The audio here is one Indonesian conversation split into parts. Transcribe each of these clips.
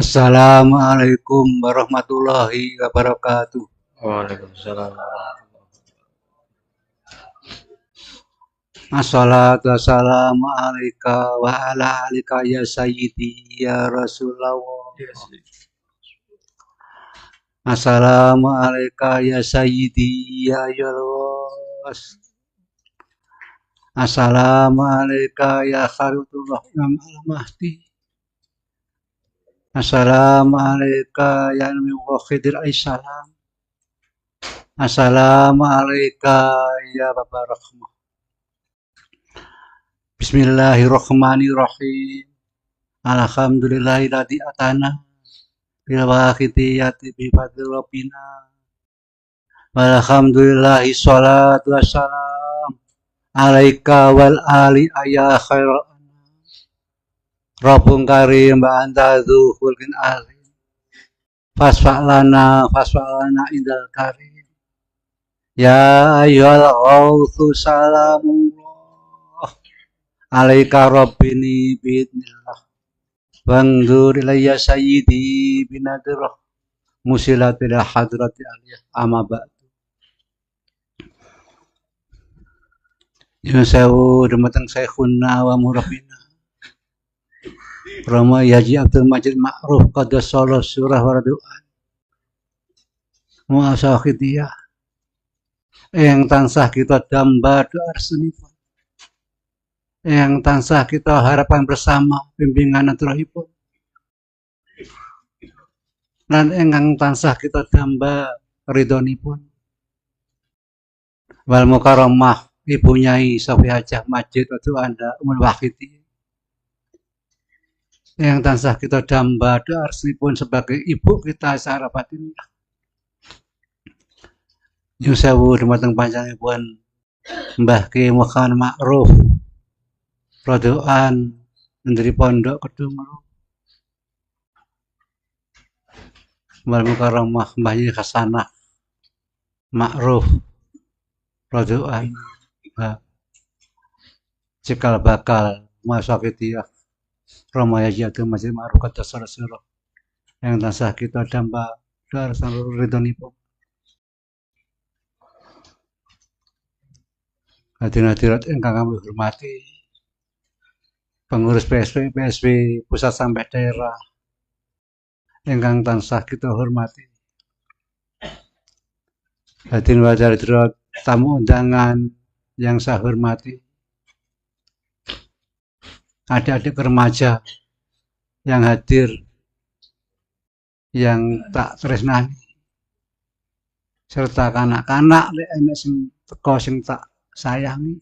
Assalamualaikum warahmatullahi wabarakatuh. Waalaikumsalam. Assalatu wassalamu alaika wa ala alika ya sayyidi ya Rasulullah. Assalamu alaika ya sayyidi ya Yalwas. Assalamu alaika ya Khairullah Imam al-Mahdi. Assalamu alaika ya Nabi Khidir alaihissalam. Assalamu alaika ya Baba Rahmah. Bismillahirrahmanirrahim. Alhamdulillahilladzi atana bil waqitiyati bi fadli rabbina. Walhamdulillahi sholatu wassalam alaika wal ali ya khairal anam. Rabbun karim wa anta dzul alim. Fasfa'lana indal karim. Ya ayyuhal ghawthu salamullah alaika rabbini bi'idnillah. Wangdur ilayya sayyidi binadirah musilatil hadrati aliyah amma ba'du. Yun sewu dumateng syekhuna wa murabbina Rama Yaji Abdul Majid Ma'ruf qaddasallahu surah wa radu'an mu'asakhidiyah yang tansah kita damba doa sunipun, yang tansah kita harapan bersama bimbingan aturahipun, dan ingkang tansah kita damba ridhonipun. Wal mukarramah Ibu Nyai Sofi Hajah Majid Wadu Anda Umul Wahidi, yang tansah kita damba doa sunipun sebagai ibu kita secara batin. Nyun sewu dumateng panjenenganipun Mbah Ki Muhammad Ma'ruf Rodoan Menteri Pondok Kedungru Wal Mukarramah Mbah Yi Hasanah Ma'ruf Rodoan Cikal Bakal Masakitiyah Rama Yaji Abdul Majid Ma'ruf qaddasallahu yang tansah kita damba doa seluruh ridhonipun. Hadirin-hadirat ingkang kami hormati, pengurus PSB pusat sampai daerah ingkang tansah kita hormati. Hadirin-hadirat tamu undangan yang saya hormati, adik-adik remaja yang hadir yang tak tresnani, serta kanak-kanak enek sing teko sing tak sayangi.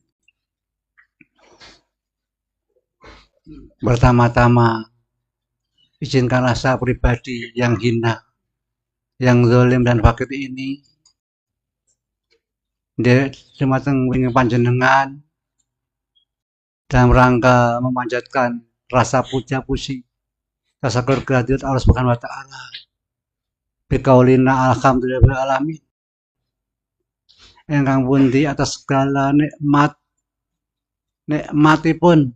Pertama-tama izinkanlah saya pribadi yang hina, yang zalim dan fakir ini dumateng winging panjenengan dalam rangka memanjatkan rasa puja puji, rasa kehadirat Allah Subhanahu wa taala. Bikaulina alhamdulillahil alamin. Ingkang pundi atas segala nikmatipun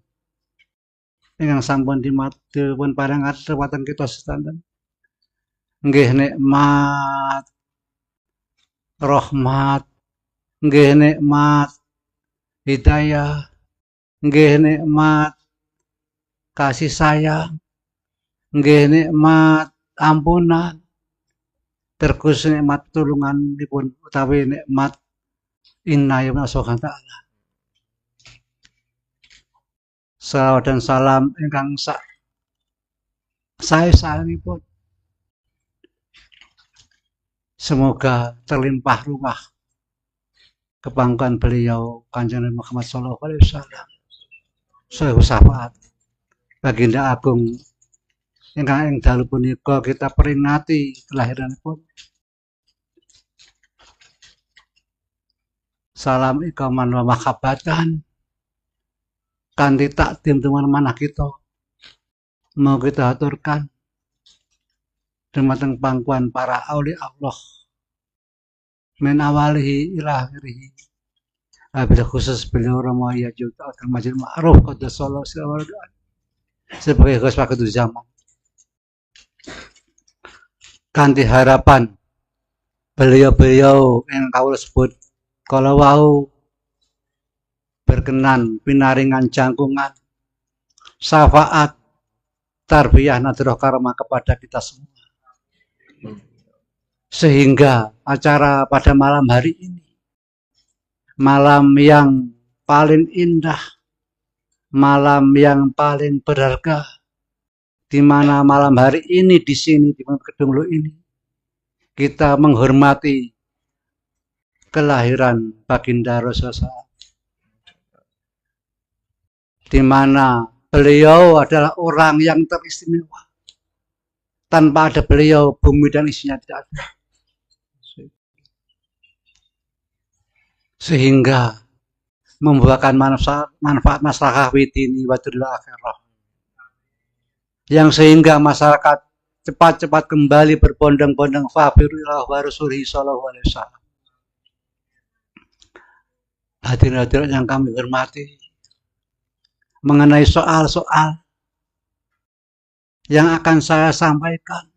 ingkang sampun dipun paringaken dhateng kita sedanten. Nggih nikmat rahmat, nggih nikmat hidayah, nggih nikmat kasih sayang, nggih nikmat ampunan, terus nikmat tulunganipun utawi nikmat inna ya subhanahu wa ta'ala. Salawat dan salam ingkang sae-saenipun semoga terlimpah ruah kebanggaan beliau Kanjeng Muhammad sallallahu alaihi wasallam. Sahih syafaat Baginda Agung ingkang ing dalu punika kita peringati kelahiranipun. Salam ikaman wa mahabbatan kanthi takdim teman manah kita mau kita aturkan dumateng pangkuan para aulia Allah min awalihi ila akhirih. Wabil khusus beliau Rama Yaji Abdul Majid Ma'ruf qaddasallahu sebagai khos waktu zaman. ganti harapan beliau-beliau yang kawula sebut kalau wau berkenan pinaringan jangkungan syafaat tarbiyah nadroh karma kepada kita semua, sehingga acara pada malam hari ini malam yang paling indah, malam yang paling berharga, di mana malam hari ini di sini di Gedung Lu ini kita menghormati kelahiran baginda Rasulullah, di mana beliau adalah orang yang teristimewa. Tanpa ada beliau, bumi dan isinya tidak ada. Sehingga membuahkan manfaat maslahah widini wa dunya akhirah. Yang sehingga masyarakat cepat-cepat kembali berbondong-bondong fabiru ila wa rasulihi sallallahu alaihi wasallam. Hadirin-hadirin yang kami hormati, mengenai soal-soal yang akan saya sampaikan,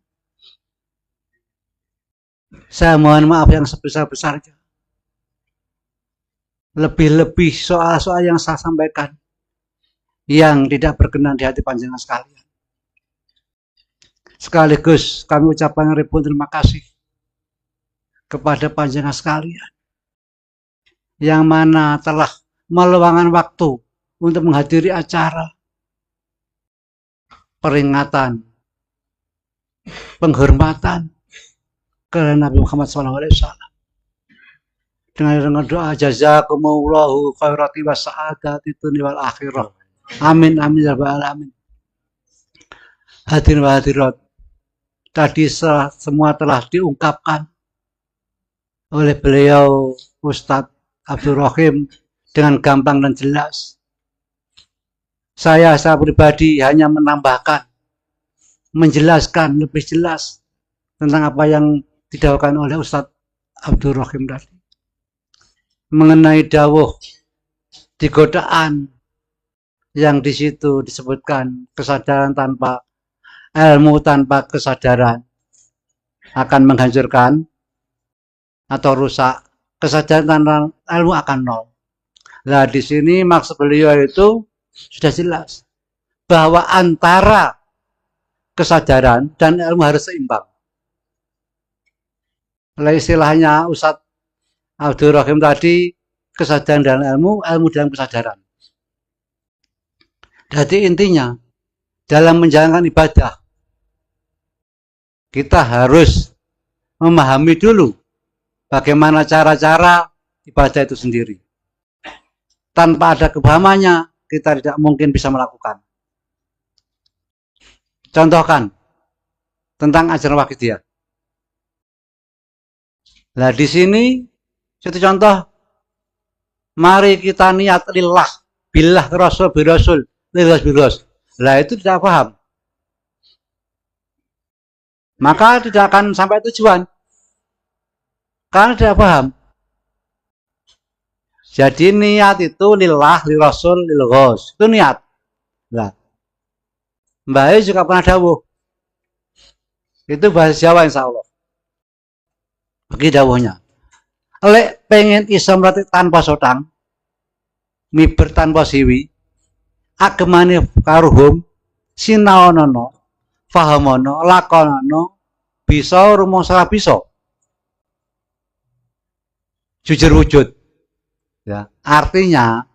saya mohon maaf yang sebesar-besarnya. Lebih-lebih soal-soal yang saya sampaikan yang tidak berkenan di hati panjenengan sekalian. Sekaligus kami ucapkan ribuan terima kasih kepada panjenengan sekalian yang mana telah meluangkan waktu untuk menghadiri acara peringatan penghormatan kepada Nabi Muhammad SAW dengan doa jazakumullahu khairati wa sa'adati dunya wal akhirah. Amin amin ya rabbal alamin. Hadirin wa hadirat, tadi semua telah diungkapkan oleh beliau Ustadz Abdul Rahim dengan gampang dan jelas. Saya pribadi hanya menambahkan, menjelaskan lebih jelas tentang apa yang didawahkan oleh Ustadz Abdul Rahim tadi. Mengenai dawuh di godaan yang di situ disebutkan kesadaran tanpa ilmu, tanpa kesadaran akan menghancurkan atau rusak. Kesadaran tanpa ilmu akan nol. Nah, di sini maksud beliau itu sudah jelas bahwa antara kesadaran dan ilmu harus seimbang. Oleh istilahnya Ustadz Abdul Rahim tadi, kesadaran dan ilmu, ilmu dan kesadaran. Jadi intinya dalam menjalankan ibadah kita harus memahami dulu bagaimana cara-cara ibadah itu sendiri. Tanpa ada kepahamannya, kita tidak mungkin bisa melakukan. Contohkan tentang ajaran Wahidiyah. Nah, di sini satu contoh, mari kita niat lillah, billah rasul birasul, lillah biras. Nah, itu tidak paham. Maka tidak akan sampai tujuan. Karena tidak paham. Jadi niat itu lillah, lirasul, lilghos. Itu niat. Nah, Mbak Ayu juga pernah dawuh. Itu bahasa Jawa insya Allah. Bagi dawuhnya. Lek pengen iso mratik tanpa sotang, miber tanpa siwi, agemane karuhum, sinaonono, fahamono, lakonono, bisa rumangsa bisa. Jujur wujud. Ya, artinya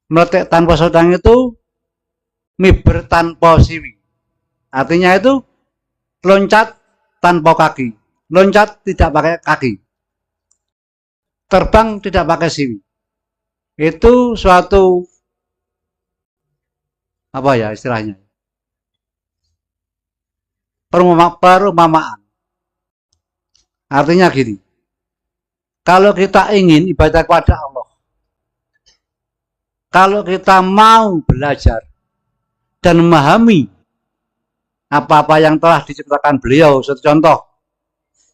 meletek tanpa sodang itu miber tanpa siwi. Artinya itu loncat tanpa kaki, loncat tidak pakai kaki, terbang tidak pakai siwi. Itu suatu apa ya istilahnya? Perumpamaan. Artinya gini. Kalau kita ingin ibadah kepada Allah, kalau kita mau belajar dan memahami apa-apa yang telah diceritakan beliau, satu contoh,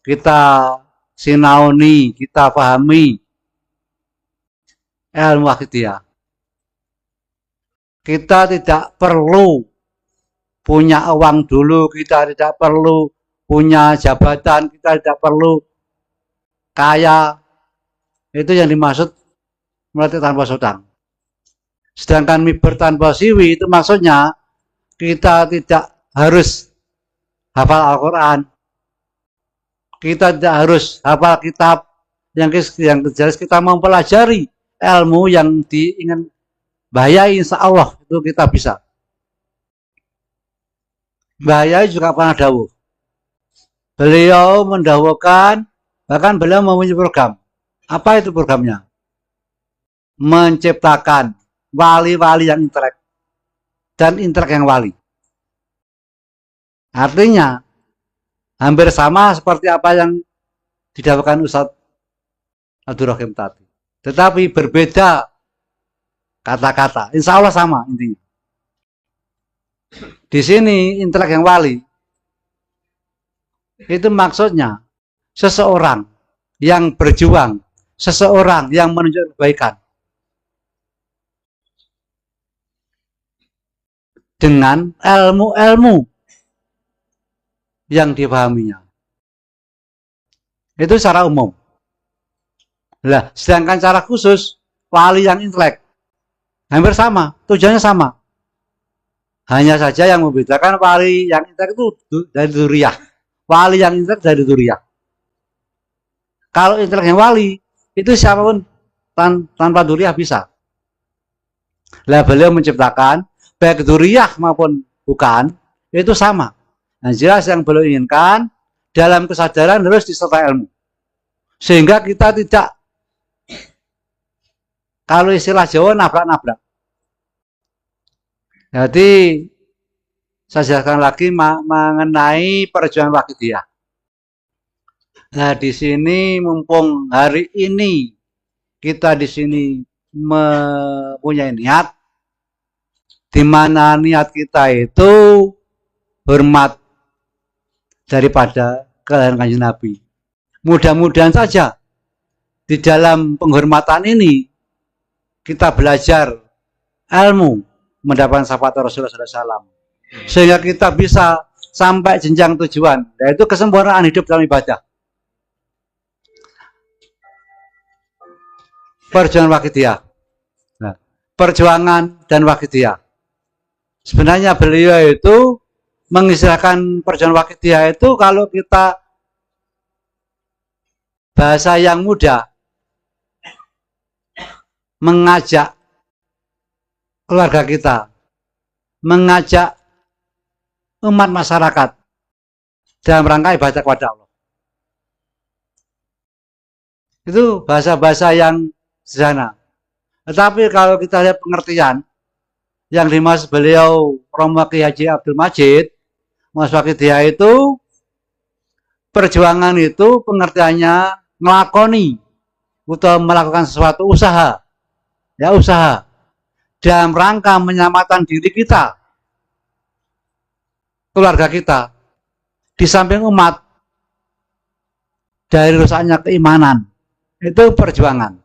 kita sinaoni, kita pahami ilmu Wahidiyah. Kita tidak perlu punya uang dulu, kita tidak perlu punya jabatan, kita tidak perlu kaya. Itu yang dimaksud melatih tanpa sodang. Sedangkan miber tanpa siwi itu maksudnya kita tidak harus hafal Al-Quran, kita tidak harus hafal kitab, yang jelas kita mempelajari ilmu yang diingin bahayai, insya Allah itu kita bisa. Bahayai juga pernah dawuh. Beliau mendawuhkan, bahkan beliau mempunyai program. Apa itu programnya? Menciptakan wali-wali yang intelek dan intelek yang wali. Artinya hampir sama seperti apa yang didawuhkan Ustadz Abdul Rahim tadi, tetapi berbeda kata-kata. Insya Allah sama intinya. Di sini intelek yang wali itu maksudnya seseorang yang berjuang, seseorang yang menunjukkan kebaikan dengan ilmu-ilmu yang dipahaminya. Itu secara umum. Nah, sedangkan secara khusus wali yang intelek hampir sama, tujuannya sama. Hanya saja yang membedakan wali yang intelek itu dari dzurriyyah. Wali yang intelek dari dzurriyyah. Kalau intelek yang wali itu siapapun tanpa dzurriyyah bisa. Lah beliau menciptakan baik dzurriyyah maupun bukan itu sama. Nah, jelas yang beliau inginkan dalam kesadaran harus disertai ilmu. Sehingga kita tidak, kalau istilah Jawa, nabrak-nabrak. Jadi saya jelaskan lagi mengenai perjuangan Waqidiyah. Nah, di sini mumpung hari ini kita di sini mempunyai niat, di mana niat kita itu hormat daripada kelahiran Kanjeng Nabi. Mudah-mudahan saja di dalam penghormatan ini kita belajar ilmu, mendapatkan syafaat Rasulullah SAW, sehingga kita bisa sampai jenjang tujuan, yaitu kesempurnaan hidup dalam ibadah. Perjuangan Waqidiyah. Nah, perjuangan dan Waqidiyah. Sebenarnya beliau itu mengistilahkan perjuangan Waqidiyah itu, kalau kita bahasa yang mudah, mengajak keluarga kita, mengajak umat masyarakat dalam rangka ibadah kepada Allah. Itu bahasa-bahasa yang sederhana. Tetapi kalau kita lihat pengertian yang dimaksud beliau Romo Kiai Haji Abdul Majid, Mas Waqidiyah itu, perjuangan itu pengertiannya ngelakoni atau melakukan sesuatu usaha, ya usaha dalam rangka menyelamatkan diri kita, keluarga kita, di samping umat dari rusaknya keimanan. Itu perjuangan.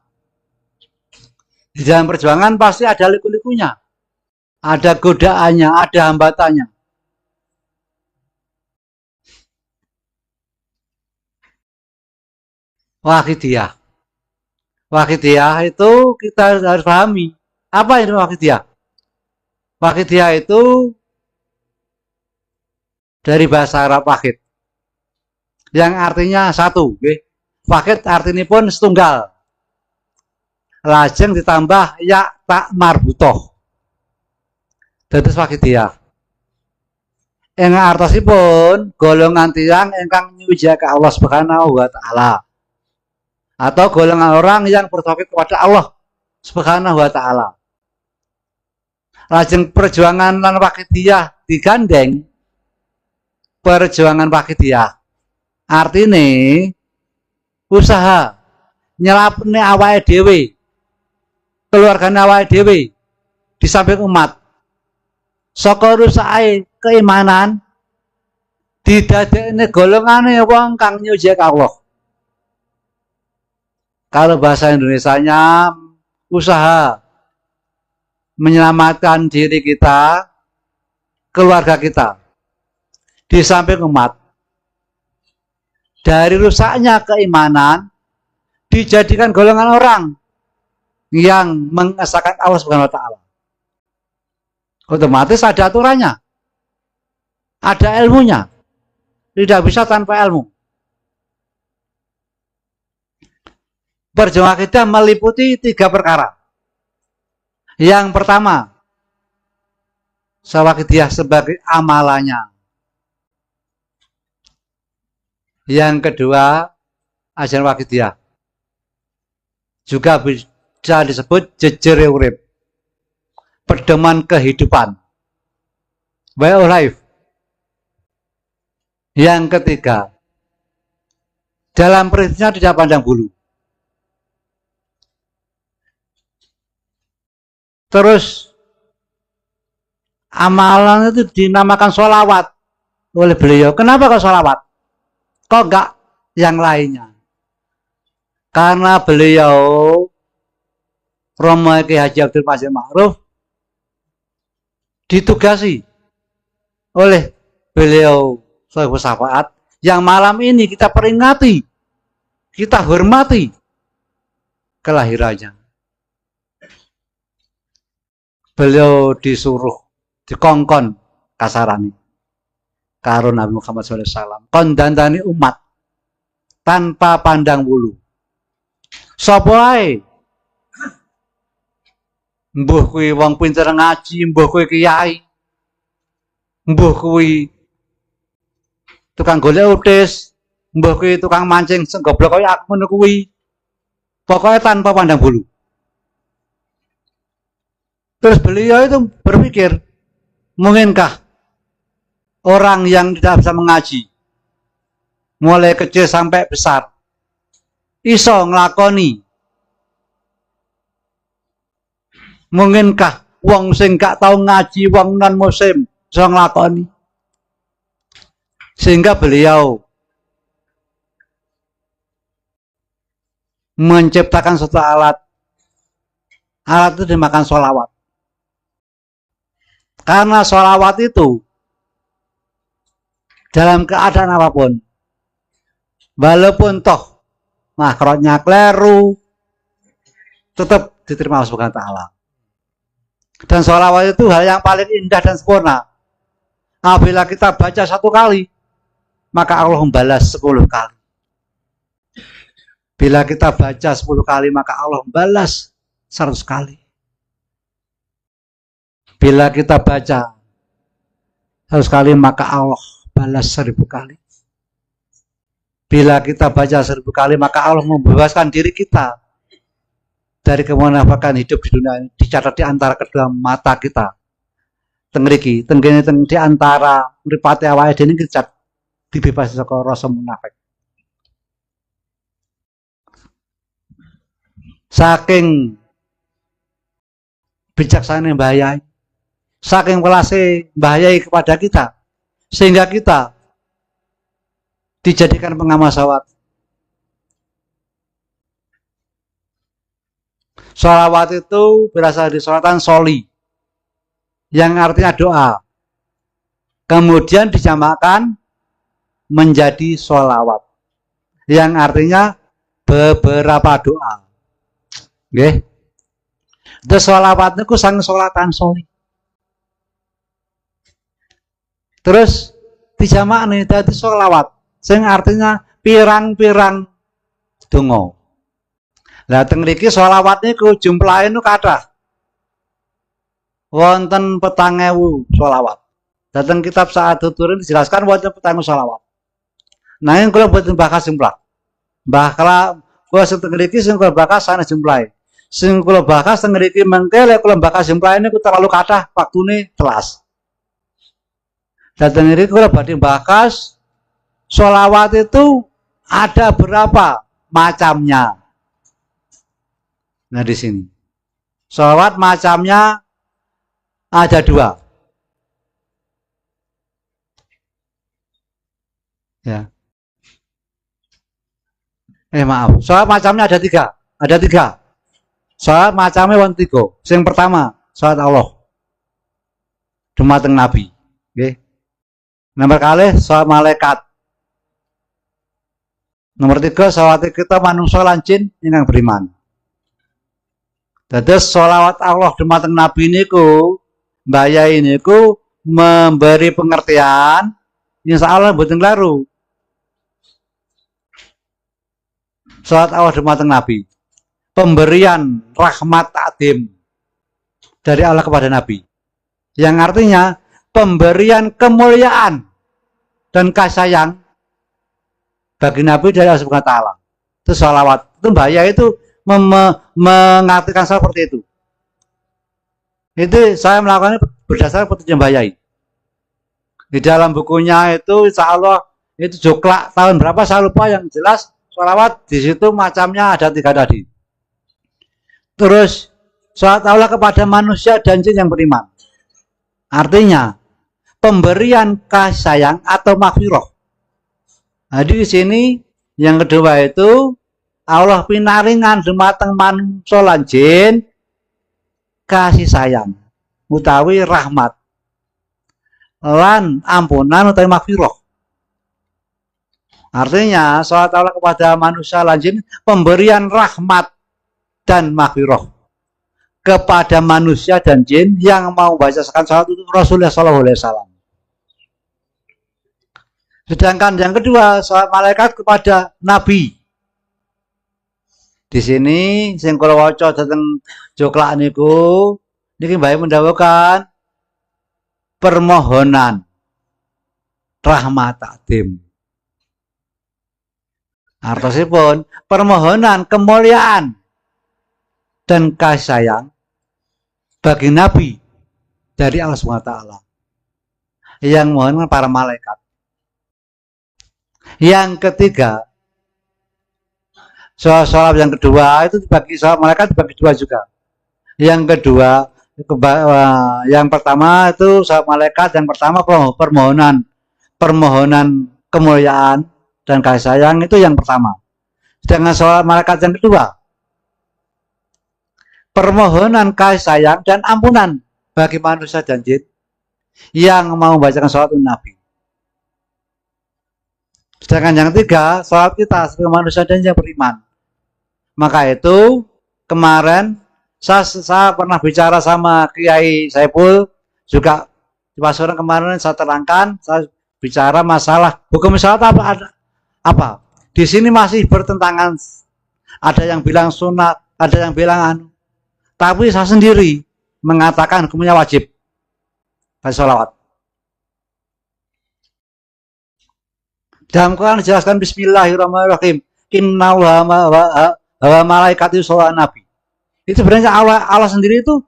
Di dalam perjuangan pasti ada liku-likunya, ada godaannya, ada hambatannya. Waqidiyah. Waqidiyah itu kita harus pahami. Apa itu Waqidiyah? Waqidiyah itu dari bahasa Arab wahid, yang artinya satu. Wahid artinya pun setunggal. Lajeng ditambah ya tak marbutoh. Dados Waqidiyah. Ing artosipun golongan tiyang ingkang nyuwiji ka Allah Subhanahu wa taala, atau golongan orang yang bertauhid kepada Allah Subhanahu wa taala. Lajeng perjuangan lan Waqidiyah digandeng. Perjuangan Waqidiyah artine usaha nyelapne awake dhewe, keluargane awake dhewe, di samping umat, saka rusake keimanan, didadekne golongane wong kang nyuji Allah. Kalau bahasa Indonesianya, usaha menyelamatkan diri kita, keluarga kita, di samping umat. dari rusaknya keimanan dijadikan golongan orang yang mengesahkan Allah Subhanahu wa taala. Otomatis ada aturannya. Ada ilmunya. Tidak bisa tanpa ilmu. Perjuangan kita meliputi 3 perkara. Yang pertama, sawakidiyah sebagai amalannya. Yang kedua, ajaran wakidiyah. Juga bisa disebut jejere urip. Pedoman kehidupan. Way of life. Yang ketiga, dalam prinsipnya tidak pandang bulu. Terus amalan itu dinamakan sholawat oleh beliau. Kenapa kok sholawat? Kok enggak yang lainnya? Karena beliau Romo Kiai Haji Abdul Majid Ma'ruf ditugasi oleh beliau Shahibul Syafaat yang malam ini kita peringati, kita hormati kelahirannya. Beliau disuruh dikongkon kasarani karo Nabi Muhammad SAW kon dandani umat tanpa pandang bulu. Sapa ae mbuh kuwi wong pinter ngaji, mbuh kuwi kiai, mbuh kuwi tukang golek utis, mbuh kuwi tukang mancing sing goblok kaya aku ngono kuwi. Pokoknya tanpa pandang bulu. Terus beliau itu berpikir, mungkinkah orang yang tidak bisa mengaji, mulai kecil sampai besar, iso nglakoni? Mungkinkah wong sing gak tau ngaji, wong non muslim, iso nglakoni? Sehingga beliau menciptakan suatu alat. Alat itu dimakan sholawat. Karena sholawat itu dalam keadaan apapun, walaupun toh makhrajnya kleru, tetap diterima Allah Subhanahu wa taala. Dan sholawat itu hal yang paling indah dan sempurna. Apabila kita baca 1 kali, maka Allah membalas 10 kali. Bila kita baca 10 kali, maka Allah membalas 100 kali. Bila kita baca 100 kali, maka Allah balas 1000 kali. Bila kita baca 1000 kali, maka Allah membebaskan diri kita dari kemunafikan hidup di dunia ini. Dicatat di antara kedua mata kita. Tengriki, tenggene di antara mripate awake dhewe dicatat dibebas saka rasa munafik. Saking bijaksana bahayai, saking welase bahayai kepada kita, sehingga kita dijadikan pengamal sholawat. Sholawat itu berasal dari sholatan soli, yang artinya doa. Kemudian dijamakkan menjadi sholawat, yang artinya beberapa doa. Nggih. Terus sholawat niku sang sholatan soli. Terus dijamakne dadi sholawat, sing artinya pirang-pirang donga. Lah teng mriki sholawat niku jumlahe niku kathah. Wonten 4.000 sholawat. Dateng kitab Sa'adat Turin dijelaskan wonten 4.000 sholawat. Nah, yang kula boten bakas jumlah. Bakal kula sing teng mriki sing kula bakas sanes jumlahe. Sing kula bakas teng mriki mengke lek kula bakas jumlahe niku terlalu kathah, waktune telas. Dateng mriki kula badhe bakas sholawat itu ada berapa macamnya. Nah di sini sholawat macamnya ada 2. Ya. Maaf. Sholawat macamnya ada 3. Ada 3. Sholawat macamnya wonten 3. Yang pertama sholawat Allah dumateng Nabi. Nggih. Nomor kalih sholawat malaikat. Nomor 3, sholawat kita manungsa lan jin ingkang beriman. Dados sholawat Allah dumateng Nabi niku mbayahi niku memberi pengertian insya Allah mboten klaru. Sholawat Allah dumateng Nabi, pemberian rahmat takdim dari Allah kepada Nabi, yang artinya pemberian kemuliaan dan kasih sayang bagi Nabi dari Allah Subhanahu wa taala. Itu sholawat. Itu bahaya itu mengartikan seperti itu. Itu saya melakukannya berdasarkan petunjuk Bayai. Di dalam bukunya itu insya Allah itu joklak tahun berapa saya lupa, yang jelas sholawat di situ macamnya ada 3 tadi. Terus sholawat Allah kepada manusia dan jin yang beriman. Artinya pemberian kasih sayang atau maghfirah. Jadi di sini yang kedua itu Allah pinaringan dumateng manungsa lan jin kasih sayang utawi rahmat lan ampunan utawi maghfirah. Artinya sholawat Allah kepada manusia lan jin pemberian rahmat dan maghfirah kepada manusia dan jin yang mau bacakan sholawat itu Rasulullah SAW. Sedangkan yang kedua sholawat malaikat kepada Nabi. Di sini sing kula waca dhateng joklak niku niki bae mendhawuhkan permohonan rahmat takdim. Artosipun permohonan kemuliaan dan kasih sayang bagi Nabi dari Allah SWT yang mohon para malaikat. Yang ketiga, sholawat yang kedua itu bagi sholawat malaikat dibagi 2 juga. Yang kedua, yang pertama itu sholawat malaikat, yang pertama permohonan kemuliaan dan kasih sayang itu yang pertama. Sedangkan sholawat malaikat yang kedua, permohonan kasih sayang dan ampunan bagi manusia dan jin yang mau membacakan sholawat Nabi. Sedangkan yang ketiga, sholawat kita sebagai manusia dan yang beriman. Maka itu kemarin saya pernah bicara sama Kiai Saiful, juga di Pasuruan kemarin saya terangkan, saya bicara masalah hukum sholawat apa. Di sini masih bertentangan. Ada yang bilang sunat, ada yang bilang anu. Tapi saya sendiri mengatakan hukumnya wajib baca sholawat. Dalam Quran dijelaskan Bismillahirrahmanirrahim. Inna wa malaikati sholawat Nabi. Itu sebenarnya Allah sendiri itu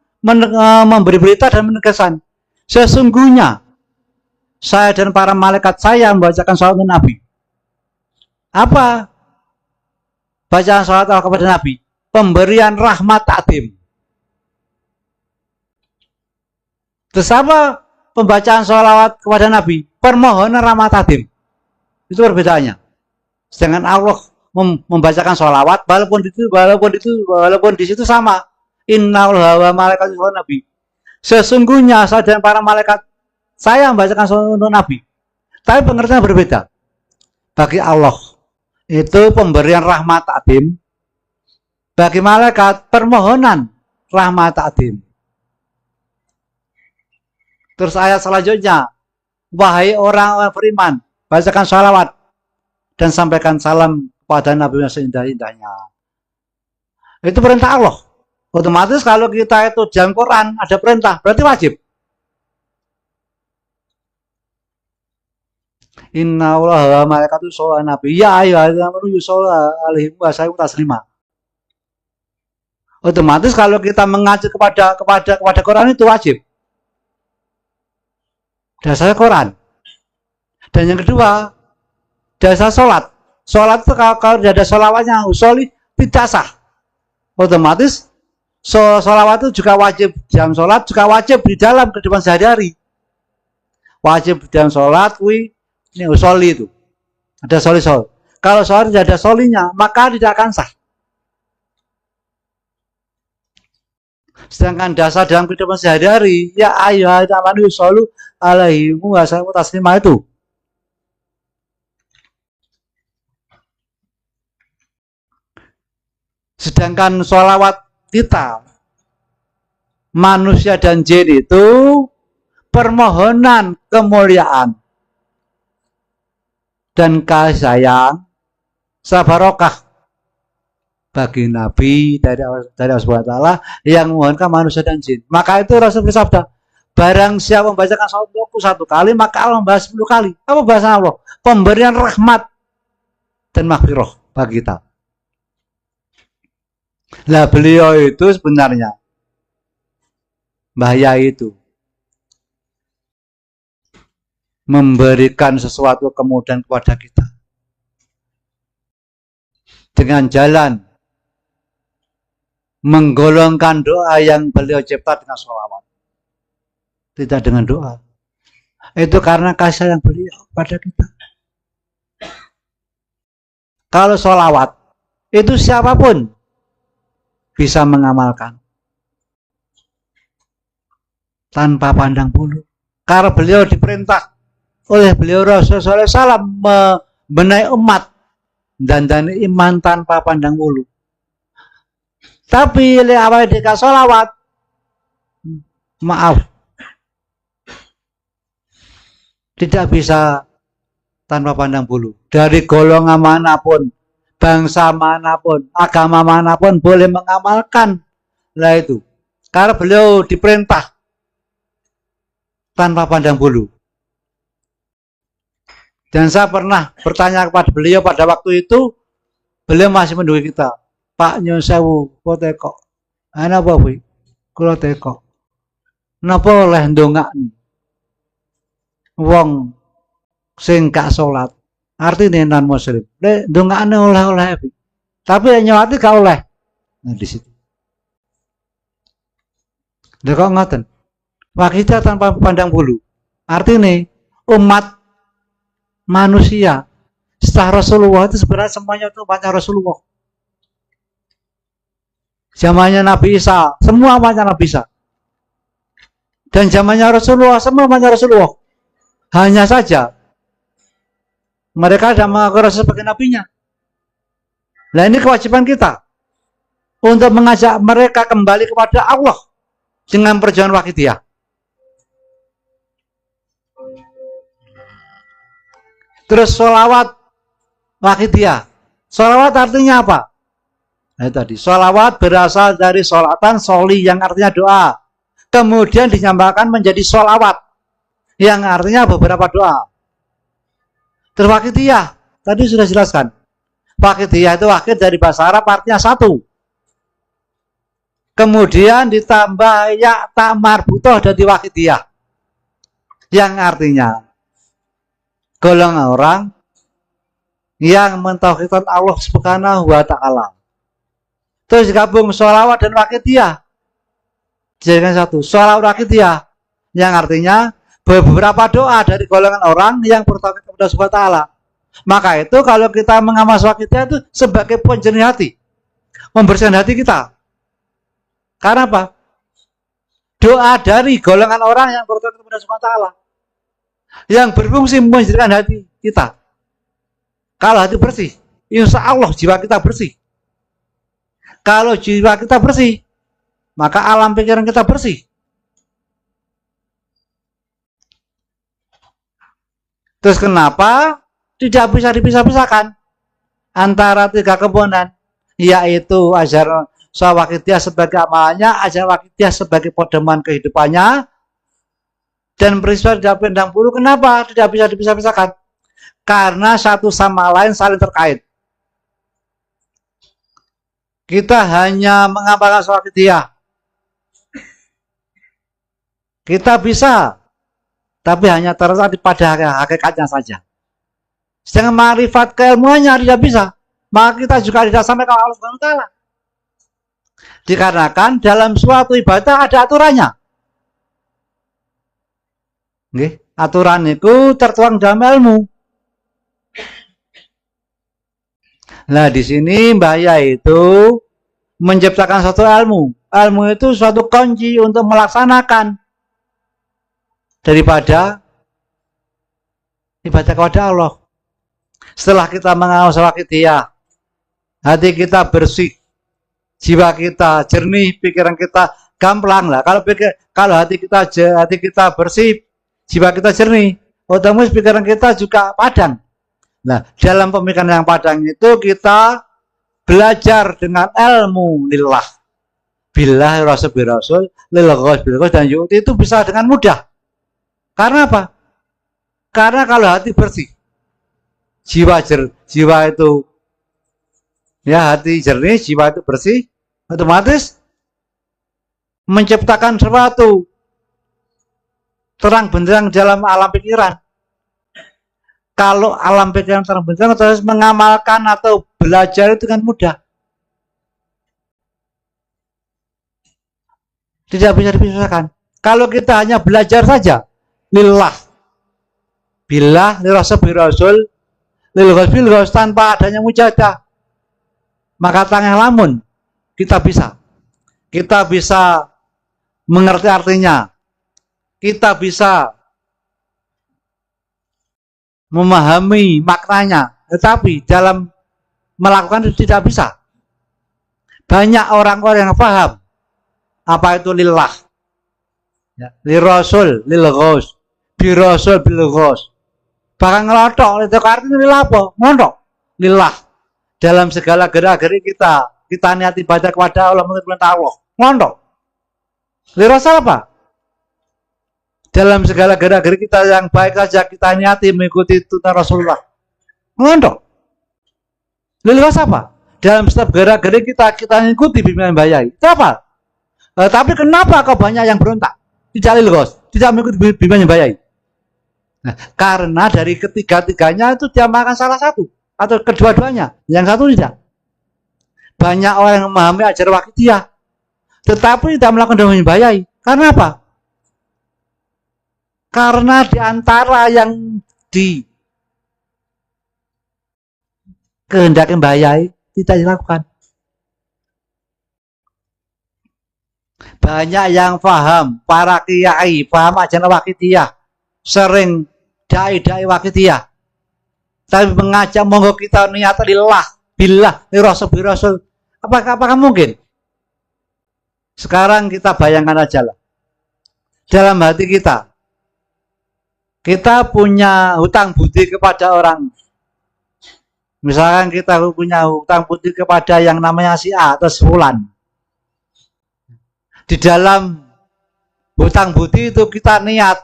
memberi berita dan menegaskan. Sesungguhnya saya dan para malaikat saya membacakan sholawat Nabi. Apa bacaan sholawat Allah kepada Nabi? Pemberian rahmat takdim. Terus apa pembacaan sholawat kepada Nabi? Permohonan rahmat takdim. Itu perbedaannya. Sedangkan Allah membacakan sholawat, walaupun di situ sama. Innallaha wa malaikatahu yusholluna nabi. Sesungguhnya saya dan para malaikat saya membacakan sholawat untuk Nabi. Tapi pengertian berbeda. Bagi Allah itu pemberian rahmat takdim. Bagi malaikat permohonan rahmat takdim. Terus ayat selanjutnya, wahai orang-orang beriman, bacakan sholawat dan sampaikan salam kepada Nabi yang seindah-indahnya. Itu perintah Allah. Otomatis kalau kita itu dalam Quran ada perintah, berarti wajib. Inna Allah wa malaikatu yusholluna nabi. Ya ayyuhalladzina amanu yushollu alaihi wa sallimu taslima. Otomatis kalau kita mengacu kepada Quran itu wajib. Dasar Quran. Dan yang kedua, dasar sholat. Sholat itu kalau tidak ada sholawatnya, usolli tidak sah. Otomatis sholawat itu juga wajib. Jam sholat juga wajib di dalam kehidupan sehari-hari. Wajib di dalam sholat, ini usolli itu. Ada sholli. Kalau sholat tidak ada sholinya, maka tidak akan sah. Sedangkan dasar dalam kehidupan sehari-hari, ya ayyuhalladzina amanu yushollu alaihi wa sallimu taslima itu. Sedangkan sholawat kita, manusia dan jin itu permohonan kemuliaan dan kasih sayang sabarokah bagi Nabi dari Allah SWT yang memohonkan manusia dan jin. Maka itu Rasul bersabda, barang siapa membacakan salawatku 1 kali, maka Allah membahas 10 kali. Apa bahasa Allah? Pemberian rahmat dan maghfirah bagi kita. Lah beliau itu sebenarnya bahaya itu memberikan sesuatu kemudahan kepada kita dengan jalan menggolongkan doa yang beliau cipta dengan sholawat, tidak dengan doa. Itu karena kasih sayang beliau pada kita. Kalau sholawat itu siapapun bisa mengamalkan tanpa pandang bulu, karena beliau diperintah oleh beliau Rasulullah SAW membenahi umat dan iman tanpa pandang bulu. Tapi awal dikasih sholawat, maaf, tidak bisa tanpa pandang bulu. Dari golongan manapun, bangsa manapun, agama manapun boleh mengamalkan lah itu. Karena beliau diperintah tanpa pandang bulu. Dan saya pernah bertanya kepada beliau pada waktu itu, beliau masih menduga kita, Pak Nyun Sewu, kok teko, ana apa kuwi? Kula teko. Napa oleh ndongak nih? Wong sing gak salat, artine non muslim. Nek ndongakne oleh-oleh, tapi nyolati gak oleh. Nah di situ. Lha kok ngoten? Wakita tanpa pandang bulu. Artinya umat manusia setelah Rasulullah itu sebenarnya semuanya itu umatnya Rasulullah. Zamannya Nabi Isa, semua umatnya Nabi Isa. Dan zamannya Rasulullah, semua umatnya Rasulullah. Hanya saja mereka tidak mengaku Rasul sebagai nabinya. Nah ini kewajiban kita untuk mengajak mereka kembali kepada Allah dengan perjuangan wakidiyah. Terus sholawat wakidiyah. Sholawat artinya apa? Nah tadi, sholawat berasal dari sholatan soli yang artinya doa. Kemudian dinyamakan menjadi sholawat yang artinya beberapa doa. Terus wakidiyah, tadi sudah jelaskan. Wakidiyah itu wakid dari bahasa Arab artinya satu. Kemudian ditambah ya tak marbutoh dari wakidiyah. Yang artinya golongan orang yang mentauhidkan Allah Subhanahu wa Ta'ala. Terus gabung sholawat dan wakidiyah. Jadikan satu, sholawat wakidiyah yang artinya beberapa doa dari golongan orang yang bertauhid kepada Subhanahu wa Ta'ala. Maka itu kalau kita mengamal wakidiyah itu sebagai penjernih hati, membersihkan hati kita. Karena apa? Doa dari golongan orang yang bertauhid kepada Subhanahu wa Ta'ala yang berfungsi menjadikan hati kita. Kalau hati bersih, insya Allah jiwa kita bersih. Kalau jiwa kita bersih, maka alam pikiran kita bersih. Terus kenapa tidak bisa dipisah-pisahkan antara tiga komponen, yaitu ajaran wakidiyah sebagai amalannya, ajaran wakidiyah sebagai pedoman kehidupannya, dan peristiwa tidak pandang bulu. Kenapa tidak bisa dipisah-pisahkan? Karena satu sama lain saling terkait. Kita hanya mengamalkan wakidiyah. Kita bisa, tapi hanya terletak pada hakikatnya saja. Sedangkan ma'rifat keilmuannya tidak bisa. Maka kita juga tidak sampai ke Allah Subhanahu wa Ta'ala. Dikarenakan dalam suatu ibadah ada aturannya. Nggih, aturan itu tertuang dalam ilmu. Nah, di sini bahaya itu menciptakan suatu ilmu. Ilmu itu suatu kunci untuk melaksanakan daripada ibadah kepada Allah. Setelah kita mengawas wakidiyah, hati kita bersih, jiwa kita jernih, pikiran kita gamplang lah. Kalau hati kita bersih, jiwa kita jernih, otomatis pikiran kita juga padang. Nah, dalam pemikiran yang padang itu kita belajar dengan ilmu lillah, billah, rasul, birasul, lillah, billah, dan yu'ti itu bisa dengan mudah. Karena apa? Karena kalau hati bersih, jiwa itu, ya hati jernih, jiwa itu bersih, otomatis menciptakan sesuatu terang benderang dalam alam pikiran. Kalau alam pikiran terang benderang, terus mengamalkan atau belajar itu dengan mudah. Tidak bisa dipisahkan. Kalau kita hanya belajar saja, lillah, billah, lirasul, birasul, lillah, tanpa adanya mujahadah, maka tangan lamun kita bisa mengerti artinya, kita bisa memahami maknanya, tetapi dalam melakukan itu tidak bisa. Banyak orang-orang yang paham apa itu lillah, ya, lirasul, lilghos, birasul, bilghos, bahkan ngelotok itu artinya lillah apa? Ngelotok lillah. Dalam segala gerak-gerik kita niat ibadah kepada Allah, menurut perintah Allah, ngelotok lirasul apa? Dalam segala gerak-gerik kita yang baik saja kita niati mengikuti tuntunan Rasulullah, ngelotok lilghos apa? Dalam setiap gerak-gerik kita mengikuti bimbingan Bayai, itu apa? Tapi kenapa kok banyak yang berontak? Tidak lilghos, tidak mengikuti bimbingan Bayai. Nah, karena dari ketiga-tiganya itu dia makan salah satu atau kedua-duanya, yang satu tidak. Banyak orang yang memahami ajaran Waqidiyah, tetapi tidak melakukan bimbingan Bayai. Karena apa? Karena di antara yang kehendaki Bayai tidak dilakukan. Banyak yang paham, para kiai paham ajaran Waqidiyah, sering dai-dai Waqidiyah, tapi mengajak monggo kita niat lillah, billah, lirasul, birasul. Apakah mungkin? Sekarang kita bayangkan aja lah, dalam hati kita punya hutang budi kepada orang. Misalkan kita punya hutang budi kepada yang namanya si A atau si Fulan. Di dalam hutang budi itu kita niat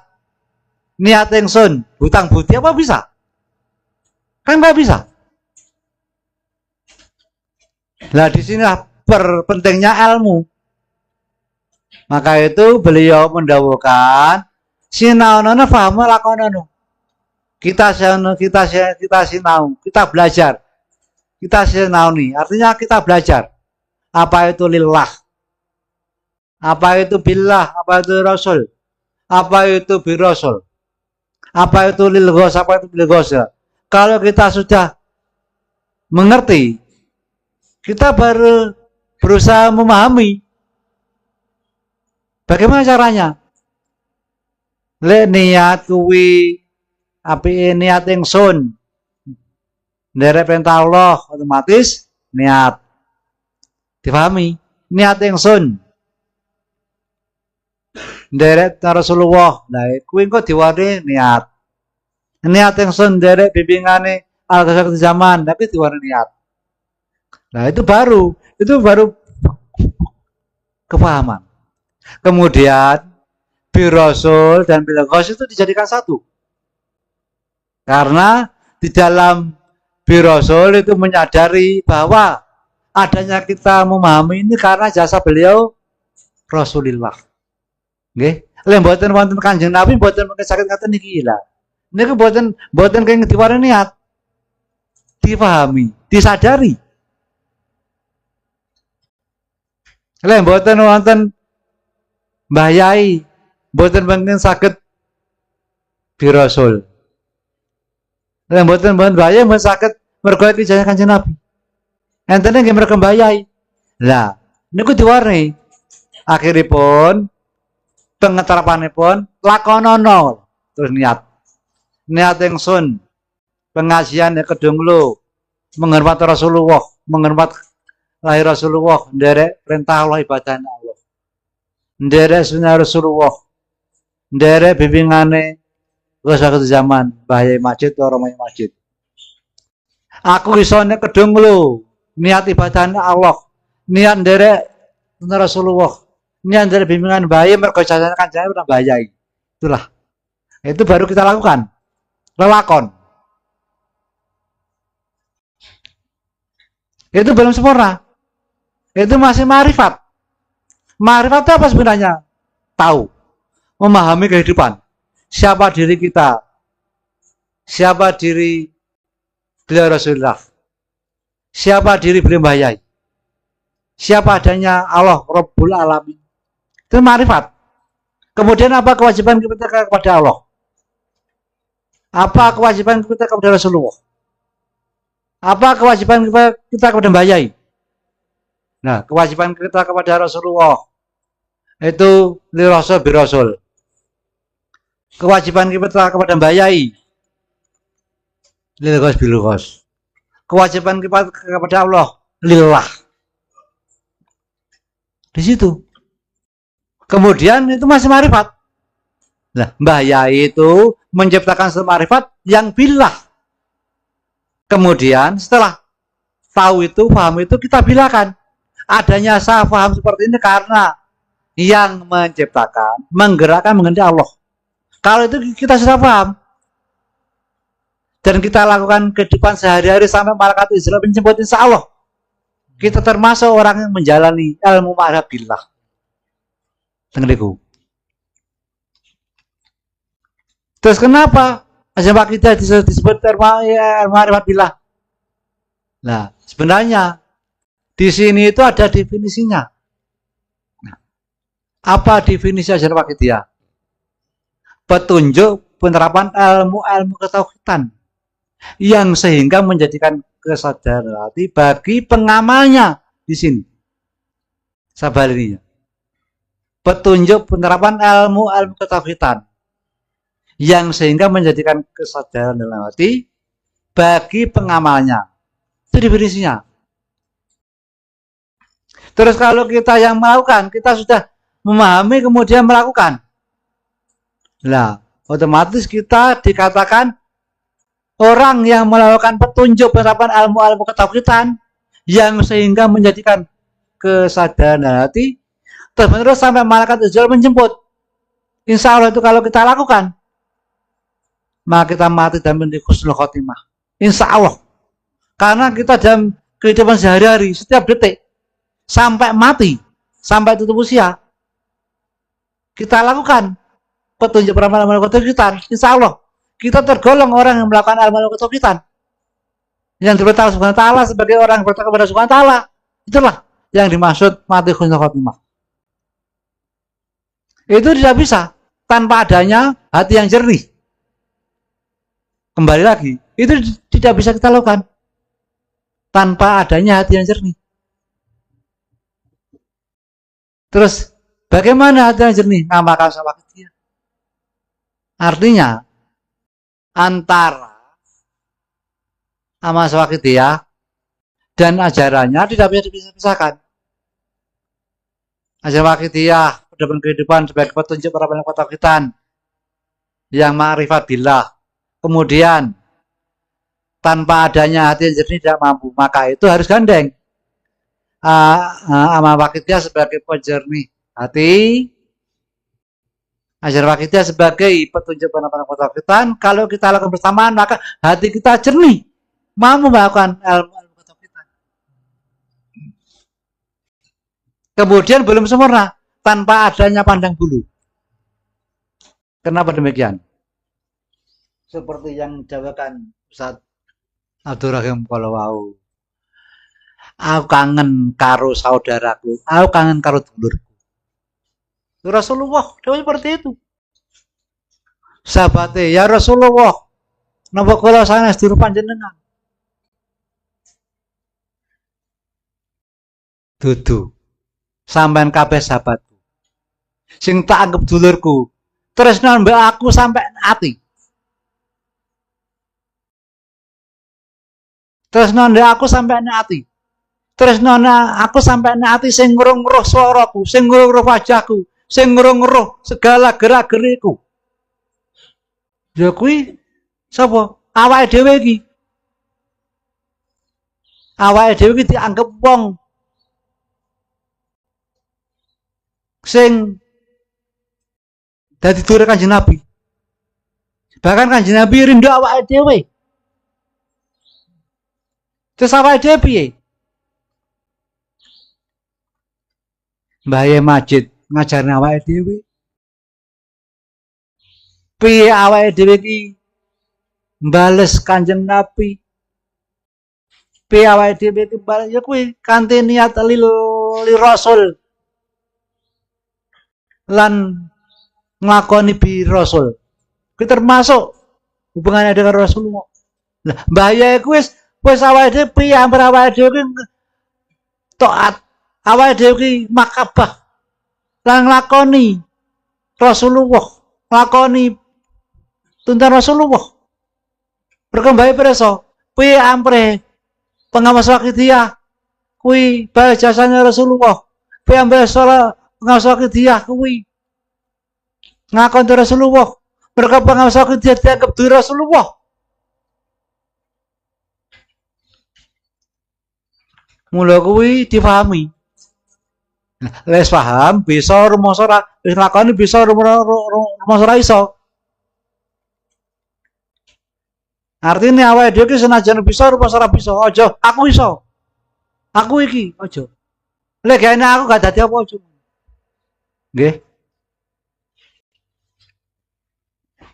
ingsun, hutang budi apa bisa? Kan nggak bisa. Nah, disinilah pentingnya ilmu. Maka itu beliau mendawuhkan sinaonono fahamu lakonono. Kita sinau, kita belajar. Kita sinauni, artinya kita belajar. Apa itu lillah? Apa itu billah? Apa itu rasul? Apa itu birasul? Apa itu lilghos? Apa itu bilghos? Kalau kita sudah mengerti, kita baru berusaha memahami. Bagaimana caranya? Le niat kuwi api niat ingsun. Nderek perintah Allah otomatis niat. Dipahami? Niat ingsun. Nderek Rasulullah. Lah kuwi engko diwarni niat. Niat ingsun nderek bimbingane al-ghazali zaman, tapi diwarni niat. Nah, itu baru kepahaman. Kemudian birasul dan bilghos itu dijadikan satu. Karena di dalam birasul itu menyadari bahwa adanya kita memahami ini karena jasa beliau Rasulullah. Nggih, lha mboten wonten Kanjeng Nabi mboten mungkin saged ngaten niki lah. Niku mboten kenging diwarani niat. Dipahami, disadari. Lha mboten wonten Mbah Yai mboten mungkin saged birasul. Lha mboten Mbah Yai mboten saged mergo ijazah Kanjeng Nabi. Enten nggih mergo Mbah Yai. Lah, niku diwarni akhiripun pengeterapanipun lakonono terus niat ingsun pengajian kedung lu menghormat Rasulullah, menghormat lahir Rasulullah, nderek perintah Allah, ibadah Allah. Nderek sunah Rasulullah, nderek bimbingane satu zaman, bahaya masjid orang masjid. Aku iso nek kedung lho, niat ibadah Allah, niat nderek sunah Rasulullah, niat nderek bimbingan bahaya mergo jane kancane ora bahayai. Itulah. Itu baru kita lakukan. Lelakon. Itu belum sempurna. Itu masih ma'rifat. Ma'rifat itu apa sebenarnya? Tahu. Memahami kehidupan. Siapa diri kita? Siapa diri beliau Rasulullah? Siapa diri beliau Mbah. Siapa adanya Allah Rabbul Alamin? Itu ma'rifat. Kemudian apa kewajiban kita kepada Allah? Apa kewajiban kita kepada Rasulullah? Apa kewajiban kita kepada Mbah Yai? Nah, kewajiban kita kepada Rasulullah itu li rasul bi rasul. Kewajiban kita kepada Mbah Yai lil ghos bil ghos. Kewajiban kita kepada Allah lillah. Di situ. Kemudian itu masih ma'rifat. Nah, Mbah Yai itu menciptakan semarifat yang billah. Kemudian setelah tahu itu, paham itu, kita bilakan. Adanya saya paham seperti ini karena yang menciptakan, menggerakkan, mengendaki Allah. Kalau itu kita sudah paham. Dan kita lakukan kehidupan sehari-hari sampai malaikat Israel menjemput, insya Allah. Kita termasuk orang yang menjalani ilmu ma'rifat billah. Tengeriku. Terus kenapa agama kita disebut ma'rifat billah? Nah, sebenarnya di sini itu ada definisinya. Nah, apa definisi agama kita? Petunjuk penerapan ilmu ketauhidan yang sehingga menjadikan kesadaran hati bagi pengamalnya di sini. Sabar ini. Petunjuk penerapan ilmu ketauhidan yang sehingga menjadikan kesadaran dalam hati bagi pengamalnya. Itu definisinya. Terus kalau kita yang melakukan, kita sudah memahami kemudian melakukan. Nah, otomatis kita dikatakan orang yang melakukan petunjuk penerapan ilmu ketauhidan yang sehingga menjadikan kesadaran dalam hati terus sampai malaikat Israel menjemput. Insya Allah itu kalau kita lakukan, maka kita mati dan menjadi husnul khotimah. Insya Allah. Karena kita dalam kehidupan sehari-hari, setiap detik, sampai mati, sampai tutup usia, kita lakukan petunjuk penerapan ilmu ketauhidan. Insya Allah, kita tergolong orang yang melakukan ilmu ketauhidan. Yang diberitahu Subhanahu wa ta'ala sebagai orang yang bertakwa kepada Subhanahu wa ta'ala. Itulah yang dimaksud mati husnul khotimah. Itu tidak bisa tanpa adanya hati yang jernih. Kembali lagi, itu tidak bisa kita lakukan tanpa adanya hati yang jernih. Terus, bagaimana hati yang jernih? Ngamalkan sama dia. Artinya, antara amal sawakidiyah dan ajarannya tidak bisa dipisahkan. Ajaran wakidiyah, kehidupan sebagai petunjuk para penerapan ketauhidan yang ma'rifat billah. Kemudian tanpa adanya hati yang jernih tidak mampu, maka itu harus gandeng amal wakidiyah sebagai penjernih hati, ajaran wakidiyah sebagai petunjuk penerapan ketauhidan. Kalau kita lakukan bersamaan, maka hati kita jernih, mampu melakukan ilmu ketauhidan. Kemudian belum sempurna tanpa adanya pandang bulu. Kenapa demikian? Seperti yang dijawabkan Ustaz Abdul Rahim kalau wau. Aku kangen karo saudaraku, aku kangen karo dulurku. Rasulullah seperti itu. Sahabatnya, ya Rasulullah, napa kula sanes dulur panjenengan? Dudu. Sampean kabeh sahabatku. Sing tak anggap dulurku, tresno mbek aku sampai ati. Tresno ndek aku sampai ati. tresnane aku sampai ati sing ngrung-ngrung swaraku, sing ngrung-ngrung wajahku, sing ngrung-ngrung segala gerak-geriku. Ya kuwi sapa? Awake dhewe iki. Awake dhewe iki dianggep wong sing dadi dulur Kanjeng Nabi. Bahkan Kanjeng Nabi rindu awake dhewe. Terus awake dhewe piye? Mbah Yai Majid ngajarne awake dhewe. Piye awake dhewe iki mbales Kanjeng Nabi? Piye awake dhewe iki mbales ya kuwi kanthi niat lil Rasul lan nglakoni bi Rasul. Kuwi termasuk hubungannya dengan Rasulullah. Lah, Mbah Yai kuwi wis awake dhewe piye awake dhewe iki taat. Awake dhewe iki makabah lan nglakoni Rasulullah, nglakoni tuntunan Rasulullah. Berkembang preso, piye ampre pengawas wakidiyah kuwi bae jasane Rasulullah. Piye ampre pengawas wakidiyah kuwi ngakon Rasulullah. Mereka pengawas wakidiyah dianggap diri Rasulullah. Mula kuwi dipahami. Les paham bisa rumoso ora wis lakoni bisa rumoso ora iso. Artinya awake dhewe iki senajan bisa rumoso ora bisa, aja aku iso. Aku iki aja. Lek gene aku gak dadi apa-apa. Nggih.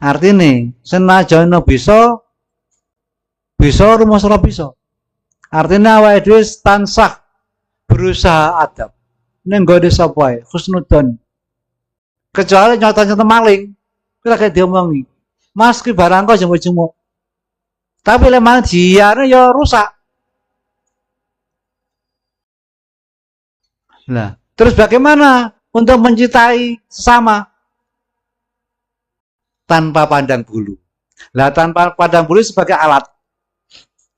Artinya senajan bisa rumoso ora bisa. Artinya awake dhewe tansah berusaha adab. Ning nggone sapa ae, husnudzon. Kecuali nyata-nyata maling, kita kayak diomongi. Mas ki barang kok jemu-jemu. Tapi lek maling diare ya rusak. Nah, terus bagaimana untuk mencintai sesama tanpa pandang bulu? Lah tanpa pandang bulu sebagai alat.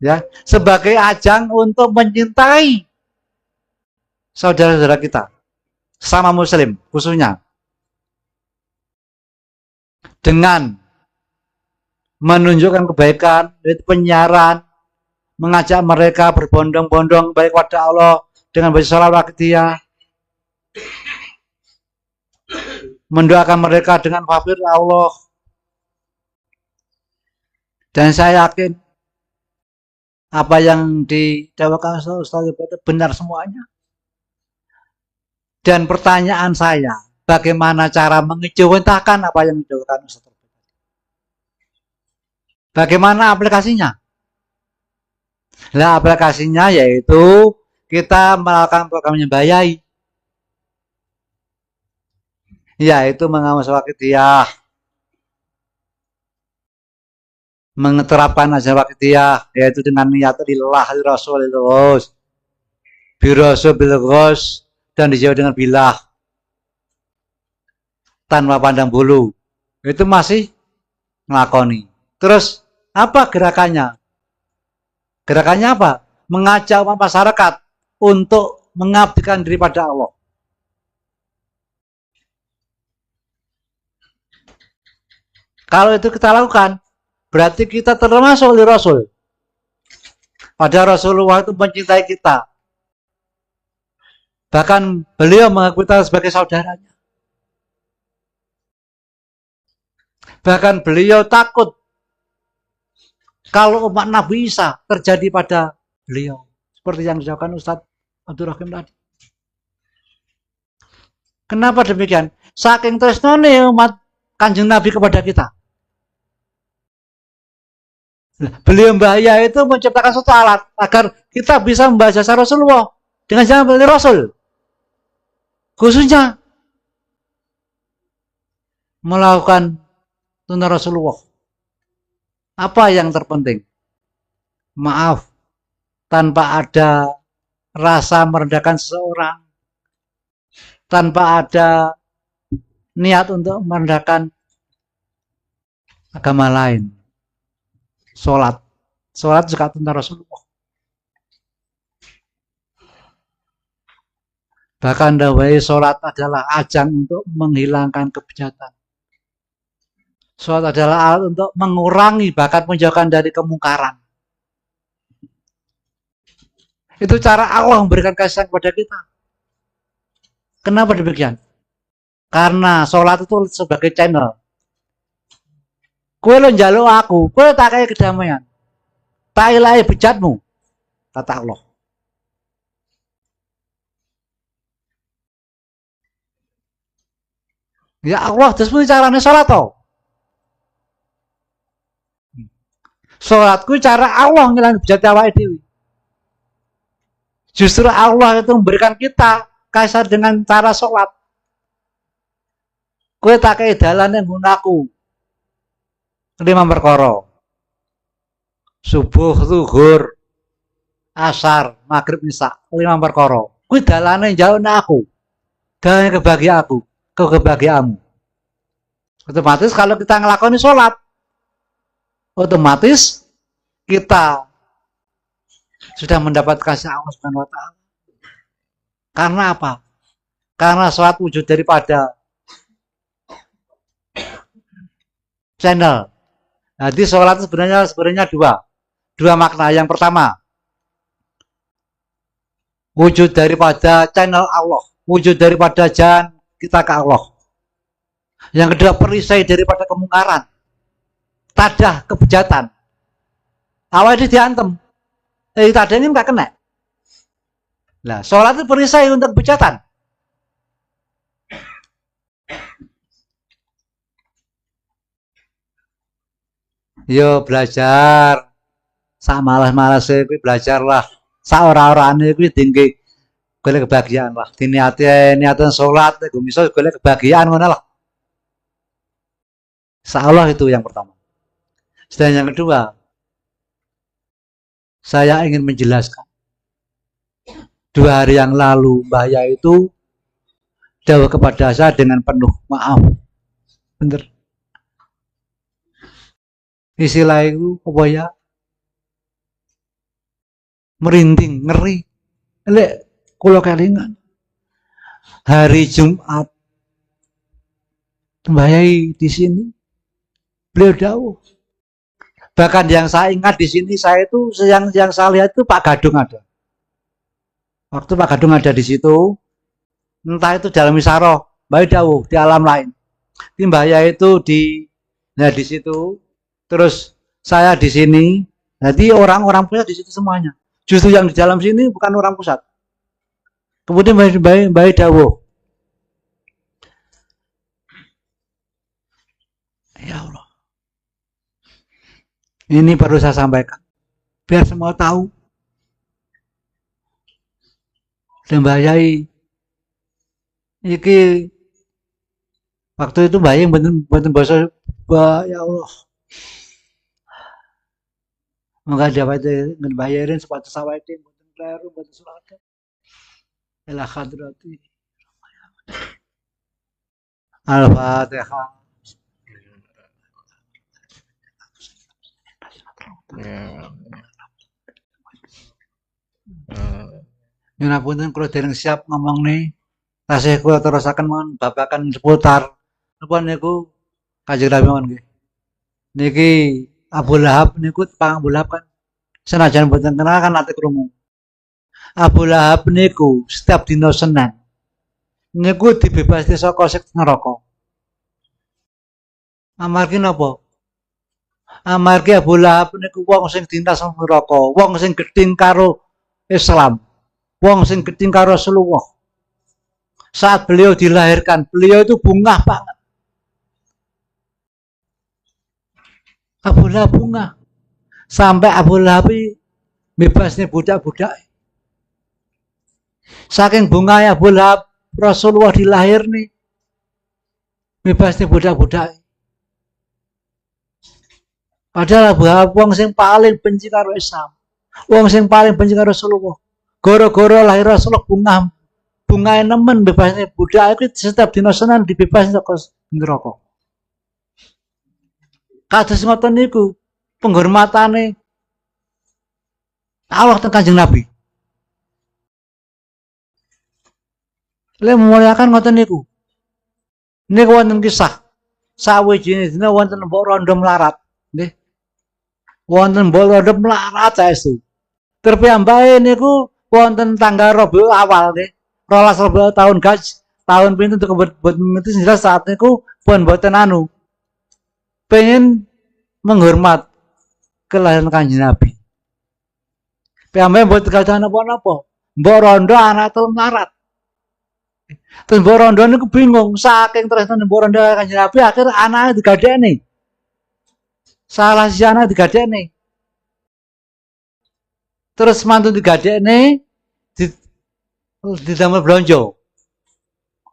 Ya, sebagai ajang untuk mencintai saudara-saudara kita, sama muslim khususnya, dengan menunjukkan kebaikan, yaitu penyiaran, mengajak mereka berbondong-bondong baik kepada Allah dengan baca sholawat dia, mendoakan mereka dengan maghfir Allah. Dan saya yakin apa yang didakwakan Ustaz itu benar semuanya. Dan pertanyaan saya, bagaimana cara mengejawantahkan apa yang didakwakan Ustaz? Bagaimana aplikasinya? Nah, aplikasinya yaitu kita melakukan programnya Mbah Yai, yaitu mengawas wakidiyah, mengeterapkan ajaran wakidiyah, yaitu dengan niat lillah Rasul terus, birasul bilghos, dan dijawab dengan bilah tanpa pandang bulu. Itu masih ngelakoni. Terus apa gerakannya? Gerakannya apa? Mengajak masyarakat untuk mengabdikan diri pada Allah. Kalau itu kita lakukan, berarti kita termasuk oleh Rasul. Pada Rasulullah itu mencintai kita. Bahkan beliau mengakui kita sebagai saudaranya. Bahkan beliau takut kalau umat Nabi Isa terjadi pada beliau. Seperti yang disampaikan Ustadz Abdul Rahim tadi. Kenapa demikian? Saking tresnane umat Kanjeng Nabi kepada kita. Beliau Mbah Yai itu menciptakan suatu alat agar kita bisa membaca Rasulullah dengan jalan beli Rasul. Khususnya melakukan tuntunan Rasulullah. Apa yang terpenting? Maaf, tanpa ada rasa merendahkan seseorang, tanpa ada niat untuk merendahkan agama lain. Sholat juga tuntunan Rasulullah. Bahkan dawai sholat adalah ajang untuk menghilangkan kebejatan. Sholat adalah alat untuk mengurangi bahkan menjauhkan dari kemungkaran. Itu cara Allah memberikan kasih sayang kepada kita. Kenapa demikian? Karena sholat itu sebagai channel. Kue lo njaluk aku, kue tak kayak kedamaian. Tak ilahi bejatmu, kata Allah. Ya Allah, terus punya caranya sholat toh. Sholatku cara Allah ngilang bejat awake dhewe. Justru Allah itu memberikan kita kasar dengan cara sholat. Kue tak kayak dalan yang gunaku. 5 perkara. Subuh, zuhur, asar, maghrib, isya. 5 perkara. Kue dalane jauh aku. Dan kebahagiaan kebahagiaanmu. Otomatis kalau kita ngelakoni sholat, otomatis kita sudah mendapat kasih Allah Subhanahu wa taala. Karena apa? Karena sholat wujud daripada channel. Jadi sholat sebenarnya dua makna. Yang pertama, wujud daripada channel Allah, wujud daripada jalan kita ke Allah. Yang kedua, perisai daripada kemungkaran, tadah kebejatan. Awal ini diantem, tadah ini nggak kena. Nah, sholat itu perisai untuk kebejatan. Yo belajar, sak malas-malase kuwi belajarlah. Sak ora-orane kuwi tinggi golek kebahagiaan lah. Niatan salat nek bisa golek kebahagiaan ngono lah. Insyaallah itu yang pertama. Dan yang kedua, saya ingin menjelaskan. 2 hari yang lalu Mbah Ya itu jawab kepada saya dengan penuh maaf. Bener. Istilah itu apa ya? Merinding, ngeri. Lek kula kelingan. Hari Jumat Mbah Yai di sini beliau dawuh. Bahkan yang saya ingat di sini saya itu yang saya lihat itu Pak Gadung ada. Waktu Pak Gadung ada di situ, entah itu dalam isyaroh, Mbah Yai dawuh di alam lain. Di Mbah Yai itu di situ. Terus saya di sini, jadi orang-orang pusat di situ semuanya. Justru yang di dalam sini bukan orang pusat. Kemudian Mbah dawuh, ya Allah, ini perlu saya sampaikan, biar semua tahu. Dan Mbah Yai, iki waktu itu Mbah Yai bener bahasa, ya Allah. Maka dapat ngebayarin sepatu sawatin boten kleru boten salat. Ila hadrati. Al-Fatihah. Nyunapunten kula dereng siap ngomong nih. Tasih kula terusaken mohon babakan seputar napa niku Kanjeng Nabi mohon nggih. Niki Abu Lahab niku Pak Abu Lahab kan senajan boten kenal kan nate krungu. Abu Lahab niku setiap dina Senin niku dibebaske saka siksa neraka. Amargi napa? Amargi Abu Lahab niku wong sing dinas neraka, wong sing gedhing karo Islam, wong sing gedhing karo Rasulullah. Saat beliau dilahirkan, beliau itu bungah banget. Abu Lahab bunga. Sampai Abu Lahab bebasnya budak-budak. Saking bunganya Abu Lahab, Rasulullah dilahir nih. Bebasnya budak-budak. Padahal Abu Lahab wong sing paling benci karo Islam. Wong sing paling benci karo Rasulullah. Goro-goro lahir Rasulullah bunga nemen bebasnya budak itu setiap dina Senin dibebasnya saka neraka. Kados ngoten niku penghormatane Allah teng Kanjeng Nabi. Lek memuliakan ngoten niku. Niku wonten kisah sawijine dina wonten mbok rondo melarat, nggih. Wonten mbok rondo melarat saestu. Terpiyambake niku wonten tanggal Rabiul Awal nggih. 12 Rabiul tahun Gaj, tahun pinten buat itu jelas saat niku pun boten anu. Pengen menghormat kelahiran Kanjeng Nabi. Piyambake mboten gadah napa-napa. Mbok rondo anak telu melarat. Terus mbok rondo niku bingung saking tresnane mbok rondo Kanjeng Nabi akhir anake digadekne. Salah si anak digadekne. Terus mantu digadekne didamel blonjo.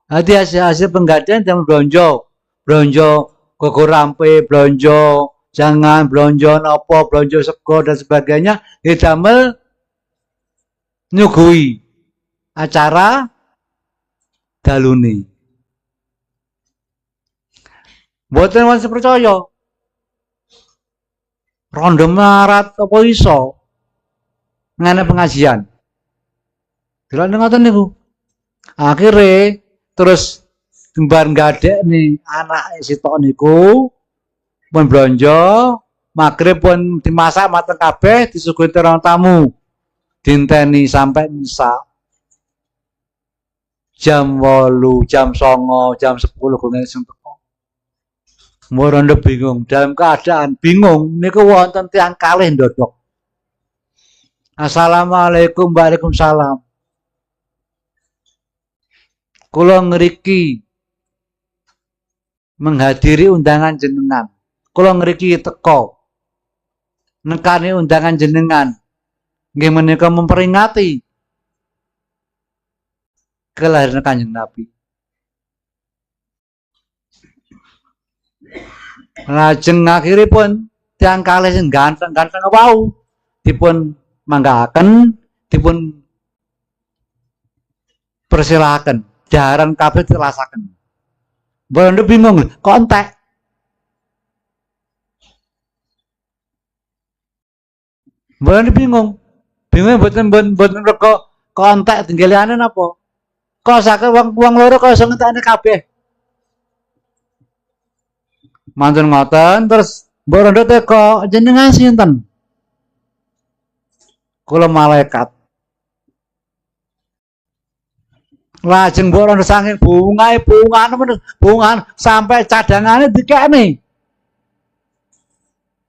Nanti hasil penggadean damel blonjo. Blonjo koko rampe, blonjo jangan, blonjo nopo, blonjo sego dan sebagainya didamel nyugui acara dalune. Mboten wonten percaya. Rondo marat apa iso ngene pengajian. Delok ngoten niku. Akhire terus gembar gadek nih anak sitok niku pun blonjo, magrib pun dimasak mateng kabeh disuguhi terang tamu. Dinteni sampai misa. Jam 8, jam 9, jam 10 gone sing teko. Morondo bingung, dalam keadaan bingung niku wonten tiyang kalih ndodok. Assalamualaikum, waalaikumsalam. Kula ngriki menghadiri undangan jenengan. Kula ngriki teko nekani undangan jenengan. Nggih menika memperingati kelahiran Kanjeng Nabi. Lajeng akhiripun tiyang kalih sing ganteng-ganteng wau dipun manggahaken, dipun persilahaken, jaran kabeh telasaken. Bondo bingung, kok entek. Bondo bingung. Bingung mboten rego kok entek tinggaliane napa? Kok sakit wong loro kok iso ngentekne kabeh. Mantun ngoten terus Bondo teko jenengan sinten? Kula malaikat. Lajeng Bondo saking bungan sampai cadangane dikekne.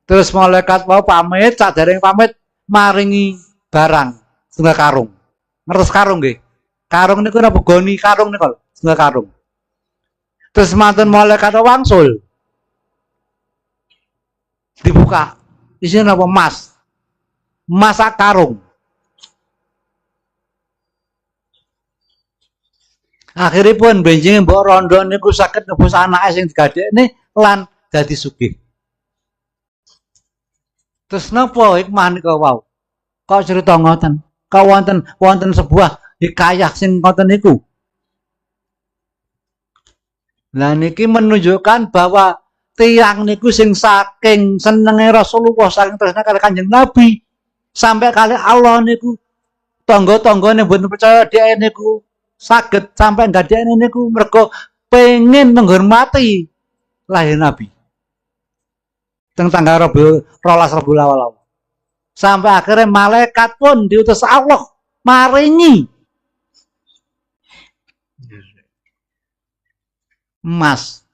Terus malaikat mau pamit, sadèrèng pamit maringi barang setengah karung. Ngertos karung nggih. Karung niku napa goni karung niku setengah karung. Terus mantun malaikat wangsul. Dibuka. Isinya napa emas. Masak karung. Akhiripun benjing mbok rondo niku saged nebus anake sing digadekne lan dadi sugih. Terus napa hikmah nika wau? Kok cerita ngoten? Kok wonten sebuah hikayah sing ngoten niku. Lah niki menunjukkan bahwa tiyang niku sing saking senenge Rasulullah, saking tresna kali Kanjeng Nabi, sampai kali Allah niku tangga-tanggane mboten percaya dhek niku saged sampai gadekne niku mergo pengen menghormati lahir Nabi. Teng tanggal 12 Rabiul Awal. Sampai akhirnya malaikat pun diutus Allah maringi emas.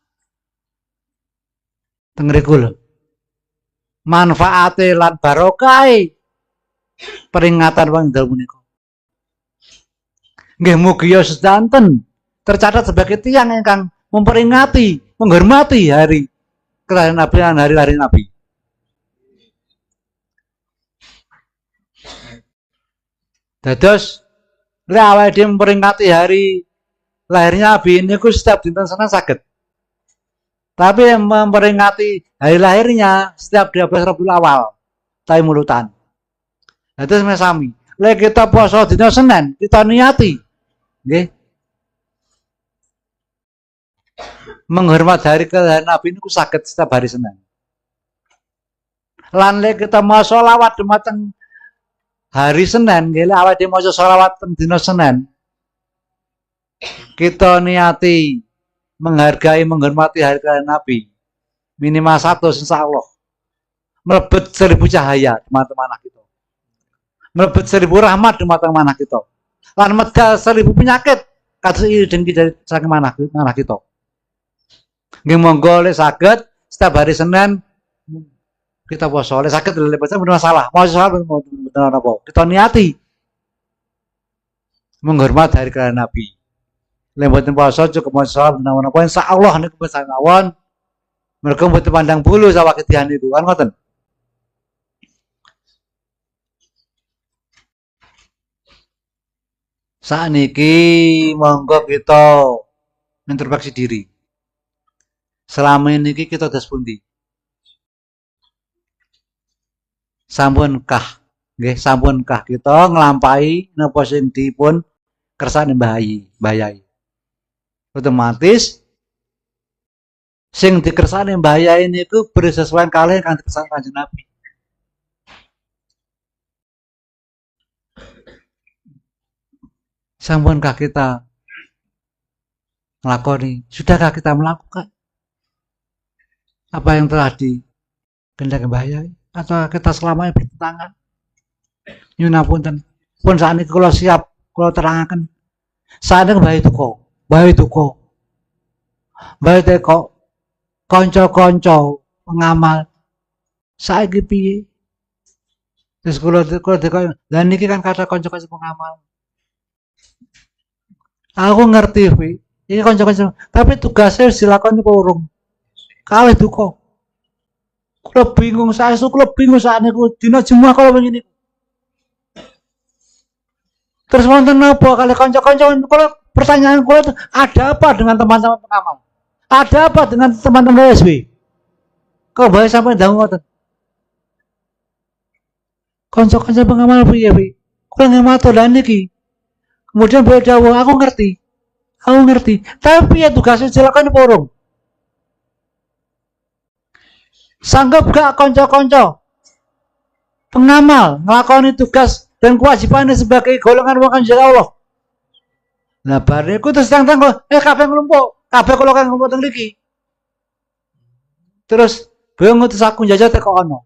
Teng mriku lho. Manfaate lan barokahe peringatan wong dalem menika. Nggih mugi sedanten tercatat sebagai tiyang ingkang memperingati, menghormati hari kelahiran Nabi dan hari lahir Nabi. Dados lek awake dhewe memperingati hari lahirnya Nabi niku setiap dinten Senin saged. Tapi yang memperingati hari lahirnya setiap 12 Rabiul Awal, tai mulutan. Dados mesami. Lek kita puasa dina Senin, kita niati nggih. Menghormat hari kelahiran Nabi niku saged setiap hari Senin. Lan lek kita mau sholawat dumateng hari Senin, nggih awake dhewe maca sholawat dina Senin. kita niati menghargai, menghormati hari kelahiran Nabi, minimal 100 insya Allah. Melebet 1000 cahaya di mata-mata kita. Melebet 1000 rahmat di mata-mata kita. Lan medal 1000 penyakit kados dengki dari saking mana kita. Nggih monggo lek saged setiap hari Senin kita poso. Lek saged lek masalah. Mau salah bener apa? Kita niati menghormati hari kelahiran Nabi. Lek mboten poso cukup mau salah bener-bener insyaallah niku pesan mawon. Mereka mboten pandang bulu sawake dian niku kan ngoten. Saat niki monggo kita introspeksi diri. Selama ini kita tes pundi? Sampunkah? Nggih, sampunkah kita nglampahi napa sing dipun kersane mbahayi? Otomatis sing dikersane mbahayi niku bersesuaian kalih kan kersane Kanjeng Nabi. Sampunkah kita melakoni? Sudahkah kita melakukan apa yang telah dikehendaki bahaya? Atau kita selamanya bertentangan? Nyunapunten. Pun saat ini kalau siap, kalau terangkan. Saat ini bahaya duko. Konco-konco pengamal. Saat ini piye? Terus kalau dan ini kan kata konco-konco pengamal. Aku ngerti, Wi. Ini konco-konco. Tapi tugasnya harus dilakukan apa urung? Kalih duka. Kula bingung saat ini. Dina Jumat kalau begini. Terus wonten napa kalih konco-konco? Kalau pertanyaan kula itu ada apa dengan teman-teman pengamal? Ada apa dengan teman-teman SW? Kok bae sampai dangu ngoten? Konco-konco pengamal piye, Wi? Kula ngemato lan niki. Kemudian beliau dawuh, aku ngerti. Tapi ya tugasnya silakan porong. Sanggup gak konco-konco pengamal ngelakoni tugas dan kewajibannya sebagai golongan wong Kanjeng Allah. Nah bariku terus tang-tang kabeh nglumpuk, kabeh kula kang ngumpul teng mriki. Terus beliau ngutus aku njajal teko ono.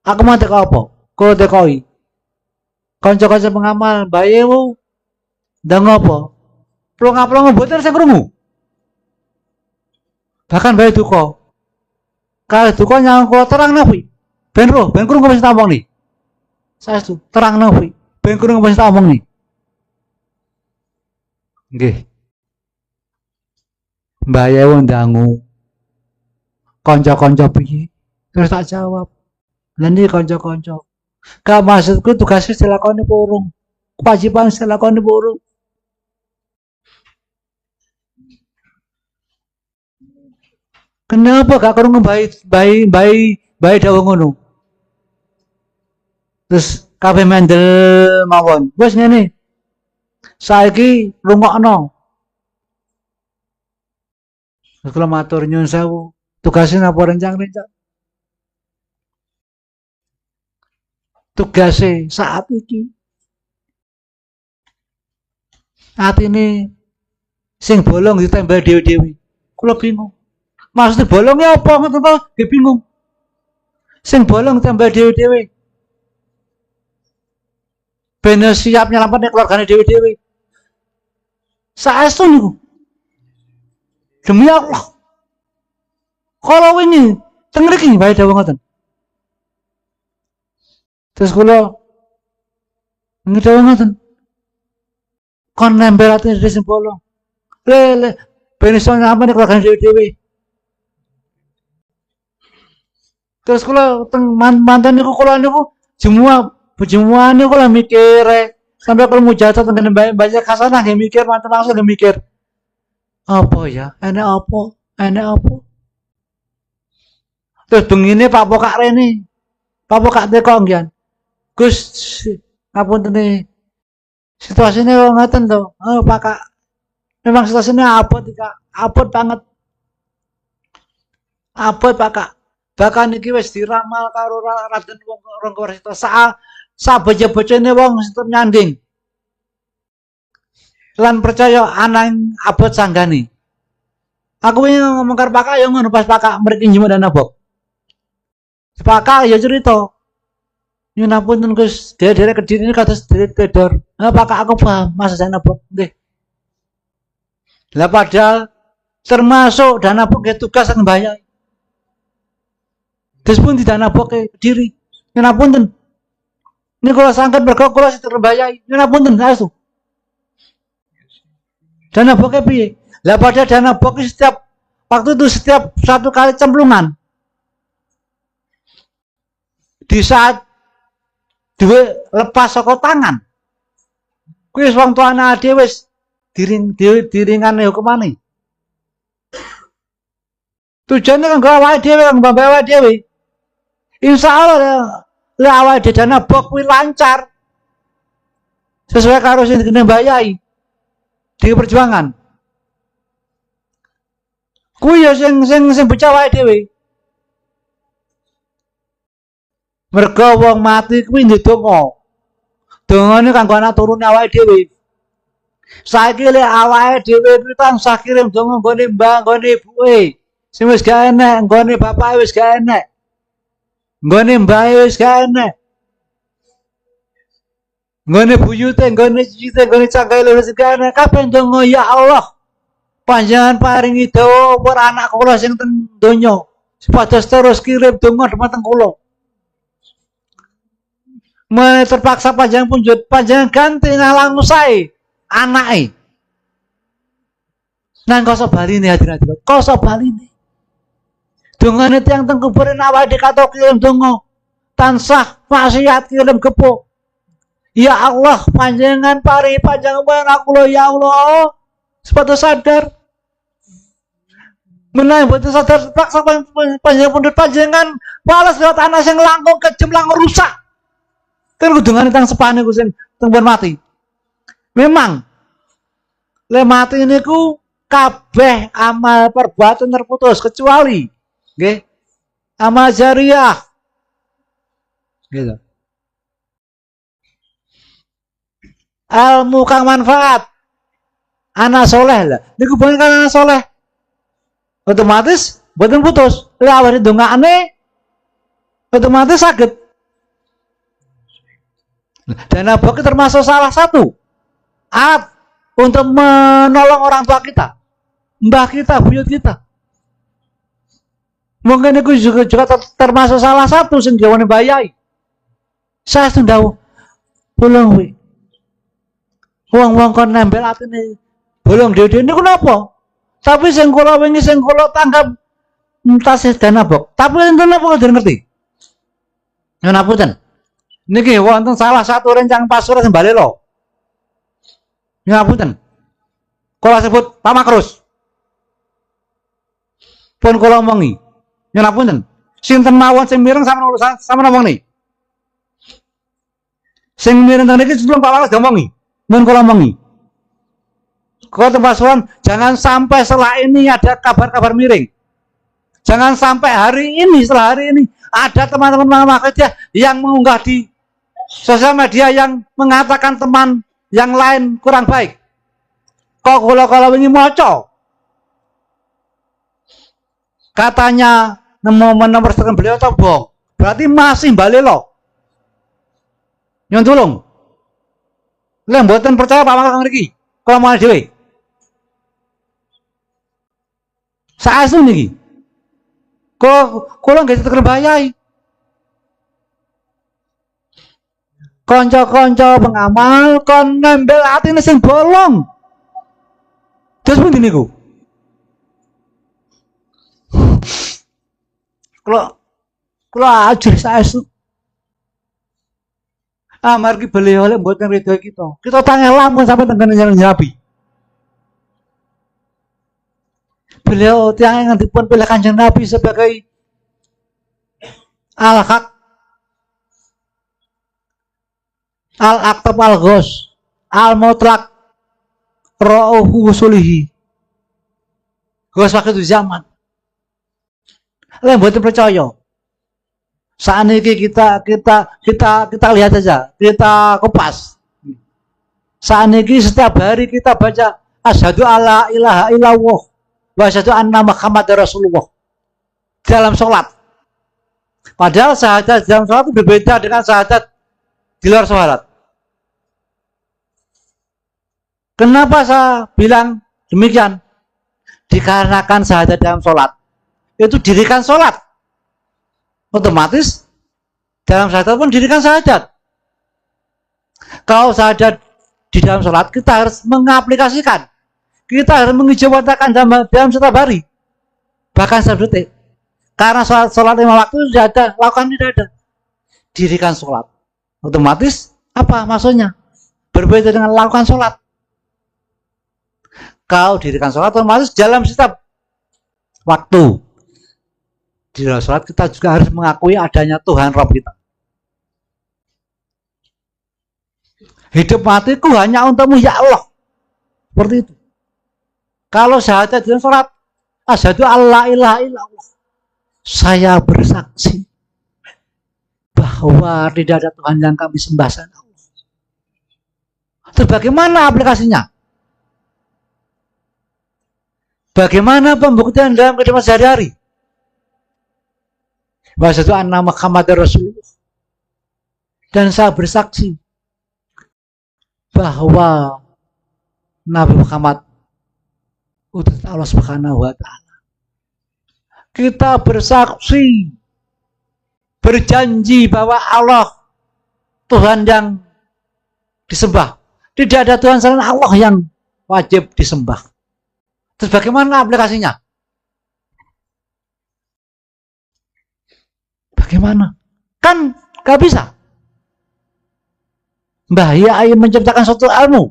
Aku mau teko apa? Kula tekoi. Konco-konco pengamal bayewu ndang apa? Plonga-plonga mboten sing krungu. Bahkan bae duka. Kalau duka nyang kula terang nafi. Ben krungu apa sing tak omong ni. Saestu terang nafi. Ben krungu apa sing tak omong ni. Nggih. Mbaye wong ndangu. Kanca-kanca piye? Terus tak jawab. Lah niki kanca-kanca. Ka maksudku tugasnya dilakoni apa urung? Kewajiban dilakoni apa urung? Kenapa gak kurang bayi dawuh ngono? Terus kabeh mendel mawon. Wis ngene. Saiki rungokno. Kula matur nyuwun sewu. Tugasnya napa rencang-rencang? Tugasnya saat iki. Atine sing bolong ditembel dewi-dewi. Kula bingung. Maksudnya bolongnya apa ngoten to? Nggih bingung. Sing bolong tambah dhewe-dhewe. Ben siap nyelametne keluargane dhewe-dhewe. Saestu niku. Demi Allah. Kalau wingi teng mriki bae dawuh ngoten. Terus kula ngedawuh ngoten. Kon nembel ati sing bolong. Le ben iso nyelametne keluargane dhewe-dhewe. Terus kula teng mantan niku kula niku jemuan niku kula mikir sampai kula mujatah teng baca kasanah nggih mikir mantan langsung nggih mikir. Apa ya? Enek apa? Terus bengine Pak Pokak rene. Pak Pokak teko nggih. Gus ngapunten situasine ngoten to. Oh Pak Kak. Memang situasine abot banget. Abot Pak Kak. Bahkan iki wis diramal karo Raden Ranggawarsita sa baca-bacane wong setiap nyanding. lan percaya anang abot sanggani. Aku ingin ngomong karo Pakak ya ngono pas Pakak mriki njemuk dana bok. Pakak ya cerita. Nyun apunten Gus, dere Kediri ini kados dedor. Nah, Pakak aku paham masa dana bok nggih. Lah padahal termasuk dana bok ya tugas yang bayar. Terus pun di dana bok Kediri. Nyun apunten. Ini kalau sangkat mergo kula sing terbayai. Nyun apunten saestu. Dana bok piye? Lah pada dana bok setiap waktu itu setiap satu kali cemplungan di saat duwe lepas saka tangan kuwi wong tuane dhewe wis diringane hukumane. Tujuane kan gak awake dhewe kan mbak awake dhewe. Insyaallah lek awake dana bok kuwi lancar sesuai karo sing dikene mbayai di perjuangan. Kuwi ya sing bocah wae dhewe. Mergo wong mati kuwi ndedonga. Dongane kanggo anak turune awake dhewe. Saiki lek awake dhewe kuwi tansah kirim donga nggone mbah, nggone ibuke. Sing wis gak enek, nggone bapake wis gak enek. Nggone mbahe wis gak enek. Nggone buyute, nggone cicite, nggone cangkele wis gak enek. Kabeh donga ya Allah. Panjenengan paringi dawa pour anak kula sing teng donya. Supados terus kirim donga dhumateng kula. Mulai terpaksa panjenengan punjut, panjenengan ganti nalang usahe anake. Nang koso baline hadirat. Koso baline. Dongane tiyang teng kubur awake dikatok kirim donga. Tansah maksiat kirim gepuk. Ya Allah, panjenengan paringi panjang umur anak kula ya Allah. Supados sadar. Menawi boten sadar paksa panjenengan pundhut panjenengan balas lewat anak sing langkung kejem langkung rusak. Kan kudungane tang sepane ku sing teng mati. Memang le mati niku kabeh amal perbuatan terputus kecuali nggih amal jariah. Gitu. Ilmu kang manfaat. Anak soleh lah. Niku bukan anak soleh. Otomatis boten putus. Lek awake ndongakne otomatis saged. Dana bok termasuk salah satu alat untuk menolong orang tua kita, mbah kita, buyut kita. Mungkin itu juga termasuk salah satu sing gawane bayai. Saya sundau bolong wi. Wong-wong kon nempel atine bolong dhewe niku napa? Tapi sing kula wingi sing kula tanggap tasih dana bok. Tapi enten napa kudu ngerti? Nyuwun apunten. Niki wonten salah satu rencang pasuruh sing Balela. Nyuwun apunten. Kula sebut Pak Makrus. Pun kula omongi. Nyuwun apunten. Sinten mawon sing mireng sama omongi. Sing mireng teng niki sebelum Pak Makrus diomongi. Mun kula omongi. Kota Pasuruan, jangan sampai setelah ini ada kabar-kabar miring. Jangan sampai setelah hari ini ada teman-teman Muhammadiyah yang mengunggah di sosial media yang mengatakan teman yang lain kurang baik. Kok kalau ini moco katanya nomor setengah beliau atau bohong, berarti masih Balela. Nyuwun tulung. Lha mboten percaya Pak Makrus mriki. Kula mau dhewe. Saestu niki. Kula nggih tekan bayai. Kanca-kanca pengamal kon nembel atine sing bolong. Terus pundi niku? Kula ajur saestu. Amargi beliau oleh mboten ridho kita. Kita tangeh lampun sampai tengene nyabi. Beliau tiang yang dipun pilih Kanjeng Nabi sebagai al-haq, al-aktab al-ghos, al-mutlak, ra'uhu usulihi. Ghos waktu zaman. Lah mboten percaya. Saat ini kita lihat saja, kita kupas. Saat ini setiap hari kita baca asyhadu alla ilaha illallah wa asyhadu anna Muhammadar Rasulullah dalam sholat. Padahal syahadat dalam sholat itu berbeda dengan syahadat di luar sholat. Kenapa saya bilang demikian? Dikarenakan syahadat dalam sholat itu dirikan sholat, otomatis dalam syahadat pun dirikan syahadat. Kalau syahadat di dalam sholat, kita harus mengaplikasikan, kita harus mengijawatakan dalam setiap hari, bahkan setiap detik. Karena sholat 5 waktu tidak ada, lakukan tidak ada, dirikan sholat, otomatis apa maksudnya? Berbeda dengan lakukan sholat. Kalau dirikan sholat, otomatis dalam setiap waktu di dalam sholat kita juga harus mengakui adanya Tuhan Rabb kita. Hidup matiku hanya untukmu ya Allah. Seperti itu. Kalau syahadat dalam sholat, asyhadu alla ilaha illallah, saya bersaksi bahwa tidak ada Tuhan yang kami sembah selain Allah. Terus bagaimana aplikasinya? Bagaimana pembuktian dalam kehidupan sehari-hari? Asyhadu anna Muhammadar Rasulullah, dan saya bersaksi bahwa Nabi Muhammad utusan Allah Subhanahu wa taala. Kita bersaksi, berjanji bahwa Allah Tuhan yang disembah. Tidak ada Tuhan selain Allah yang wajib disembah. Terus bagaimana aplikasinya? Bagaimana? Kan gak bisa. Mbah Yai menciptakan suatu ilmu,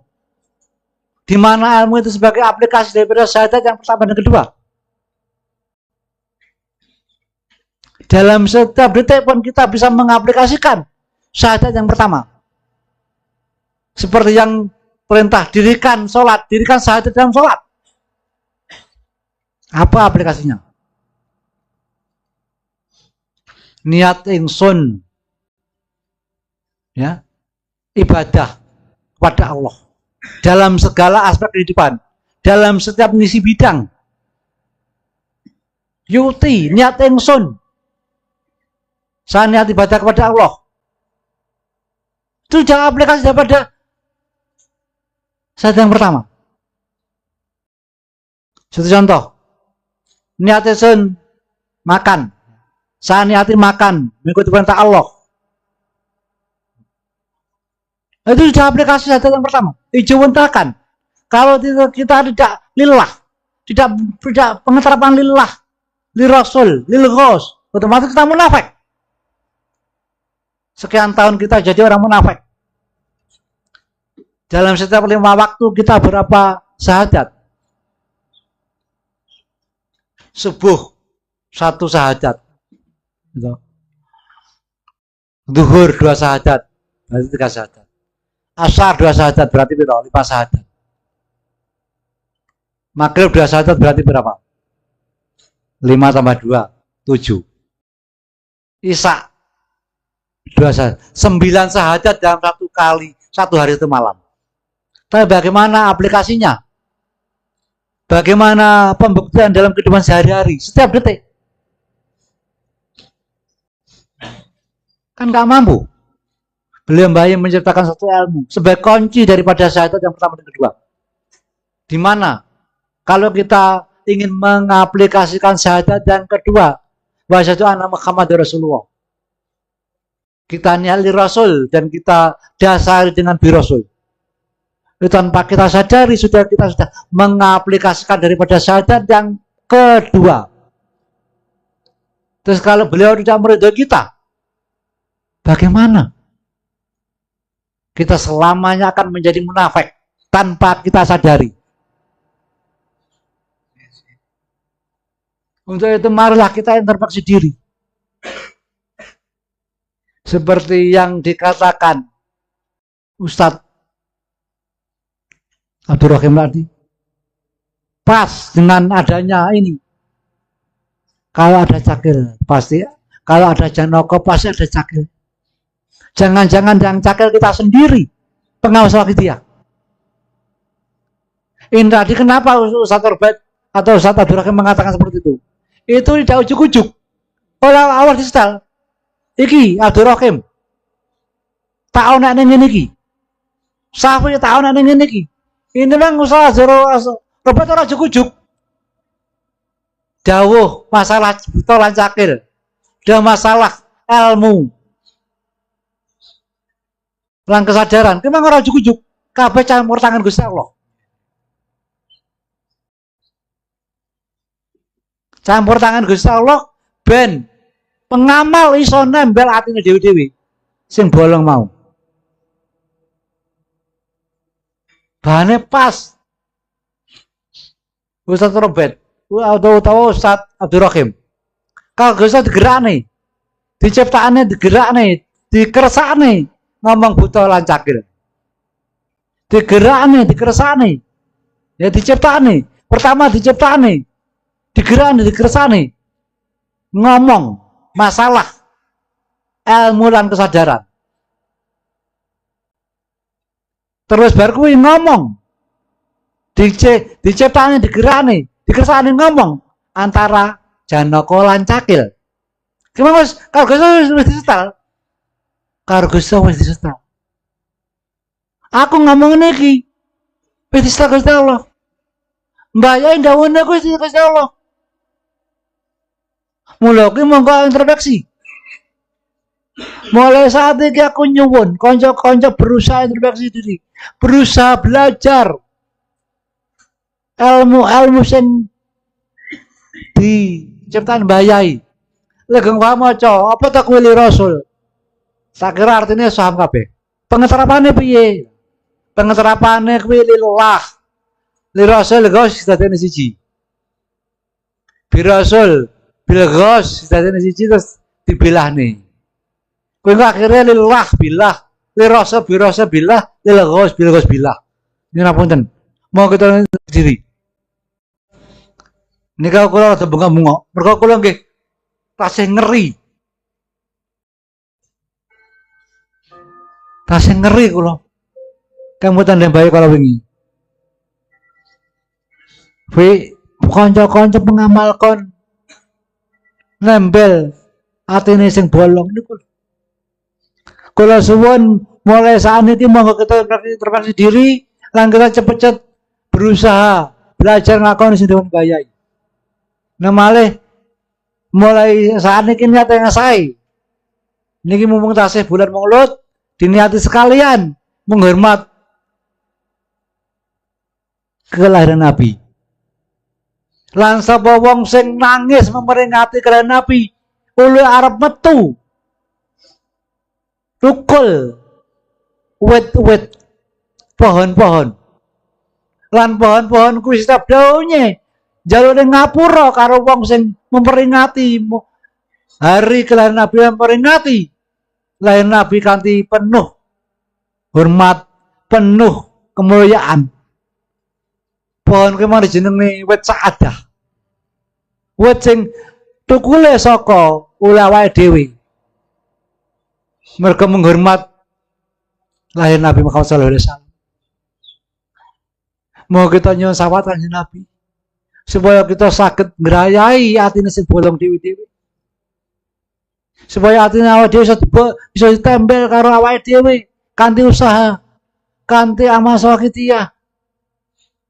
di mana ilmu itu sebagai aplikasi daripada syahadat yang pertama dan kedua. Dalam setiap detik pun kita bisa mengaplikasikan syahadat yang pertama. Seperti yang perintah, dirikan sholat, dirikan syahadat dalam sholat. Apa aplikasinya? Niat ingsun, ya, ibadah kepada Allah dalam segala aspek kehidupan, dalam setiap misi bidang. Yuti, niat ingsun, saya niat ibadah kepada Allah. Itu jangan aplikasi daripada syahadat yang pertama. Satu contoh, niat ingsun makan, saya niati makan mengikuti perintah Allah. Itu sudah aplikasi syahadat yang pertama. Ijawantahkan. Kalau kita tidak lillah, tidak pengetarapan lillah, li Rasul, lil Ghos, otomatis kita munafik. Sekian tahun kita jadi orang munafik. Dalam setiap 5 waktu kita berapa syahadat? Subuh 1 syahadat. Zuhur 2 syahadat, berarti 3 syahadat. Asar 2 syahadat, berarti 5 syahadat. Maghrib 2 syahadat, berarti berapa? 5 tambah 2, 7. Isya 2 syahadat. 9 syahadat dalam 1 kali, 1 hari 1 malam. Tapi bagaimana aplikasinya? Bagaimana pembuktian dalam kehidupan sehari-hari, setiap detik? Kan gak mampu. Beliau Mbah Yai menciptakan satu ilmu sebagai kunci daripada syahadat yang pertama dan kedua. Di mana kalau kita ingin mengaplikasikan syahadat yang kedua, wa asyhadu anna Muhammadar Rasulullah, kita niat li Rasul dan kita dasari dengan bi Rasul. Itu tanpa kita sadari kita sudah mengaplikasikan daripada syahadat yang kedua. Terus kalau beliau tidak meridhoi kita, bagaimana? Kita selamanya akan menjadi munafik tanpa kita sadari. Untuk itu marilah kita introspeksi diri. Seperti yang dikatakan Ustadz Abdurrahim tadi, pas dengan adanya ini, kalau ada cakil pasti, kalau ada janoko pasti ada cakil. Jangan-jangan yang cakil kita sendiri, pengawas lagi dia. Ini tadi kenapa Ustaz Robert atau Ustaz Abdul Rahim mengatakan seperti itu? Itu tidak ujuk-ujuk. Orang awal distal. Iki Abdul Rahim. Tak ana ning ngene iki. Safi tak ana ning ngene iki. Ini memang usaha Robert ora ujuk-ujuk. Dawuh masalah buta lan cakil. Ada masalah ilmu. Lan kesadaran. Memang ora ujuk-ujuk. Kabeh campur tangan Gusti Allah. Campur tangan Gusti Allah ben pengamal iso nembel atine dewi-dewi sing bolong mau. Bahane pas. Ustaz Robert, atau Ustaz Abdul Rahim. Kalau Gusti digerakne, diciptakane digerakne, dikersakne ngomong buta lan cakil. Digerakne, dikersakne. Ya diciptakne. Pertama diciptakne. Digerakne, dikersakne. Ngomong masalah ilmu dan kesadaran. Terus baru kuwi ngomong. Diciptakne, digerakne, dikersakne ngomong antara Janaka lan Cakil. Gimana Mas? Kalau Gusti wis disetel. Kalau Gusti wis disetel. Aku ngomong iki. Wis disetel Gusti Allah. Mbayai dawuhne Gusti Allah. Mula ki monggo introspeksi. Mulai saat ini aku nyuwun konco-konco berusaha introspeksi diri, berusaha belajar ilmu sing diciptakan Mbayai. Legeng wae maca apa tak wili Rasul. Tak kira artinya saham kabeh. Pengeterapannya piye? Pengeterapannya kuwi lillah. Li Rasul Ghos dadene siji. Bi Rasul bil Ghos dadene siji terus dibelahne. Kowe akhirnya lillah billah, li Rasul bi Rasul billah, lil Ghos bil Ghos billah. Ini ngapunten. Mau kita diri. Nika kula rada bengok-bengok. Mergo kula nggih tasih ngeri. Tasih ngeri kula. Kamu tanda baik kalau wingi. Kanca-kanca pengamal kon nembel atine sing bolong niku. Kula suwun mulai saat ini monggo kita introspeksi diri lan kita cepet-cepet berusaha belajar ngakoni sing dipun Mbayai. Nah malih mulai saat ini niat yang saya niki mumpung tasih bulan Maulud diniati sekalian menghormat kelahiran Nabi. Lan sapa wong sing nangis memperingati kelahiran Nabi ulu arep metu tukul wit-wit pohon-pohon lan pohon-pohon kuwi setiap daunnya jalur ngapura karo wong sing memperingati hari kelahiran Nabi, memperingati lahir Nabi kanthi penuh hormat, penuh kemuliaan. Pohon ki mang dijenengi wit saadah. Wit sing tukule saka ulawake dhewe. Mergo menghormat lahir Nabi Muhammad sallallahu alaihi wasallam. Mau kita nyuwun sawat kanjeng Nabi supaya kita sakit ngrayai atine sing bolong dewi-dewi. Supaya atine awake dhewe bisa ditempel karo awake dhewe kanthi usaha, kanthi amal sakitiyah,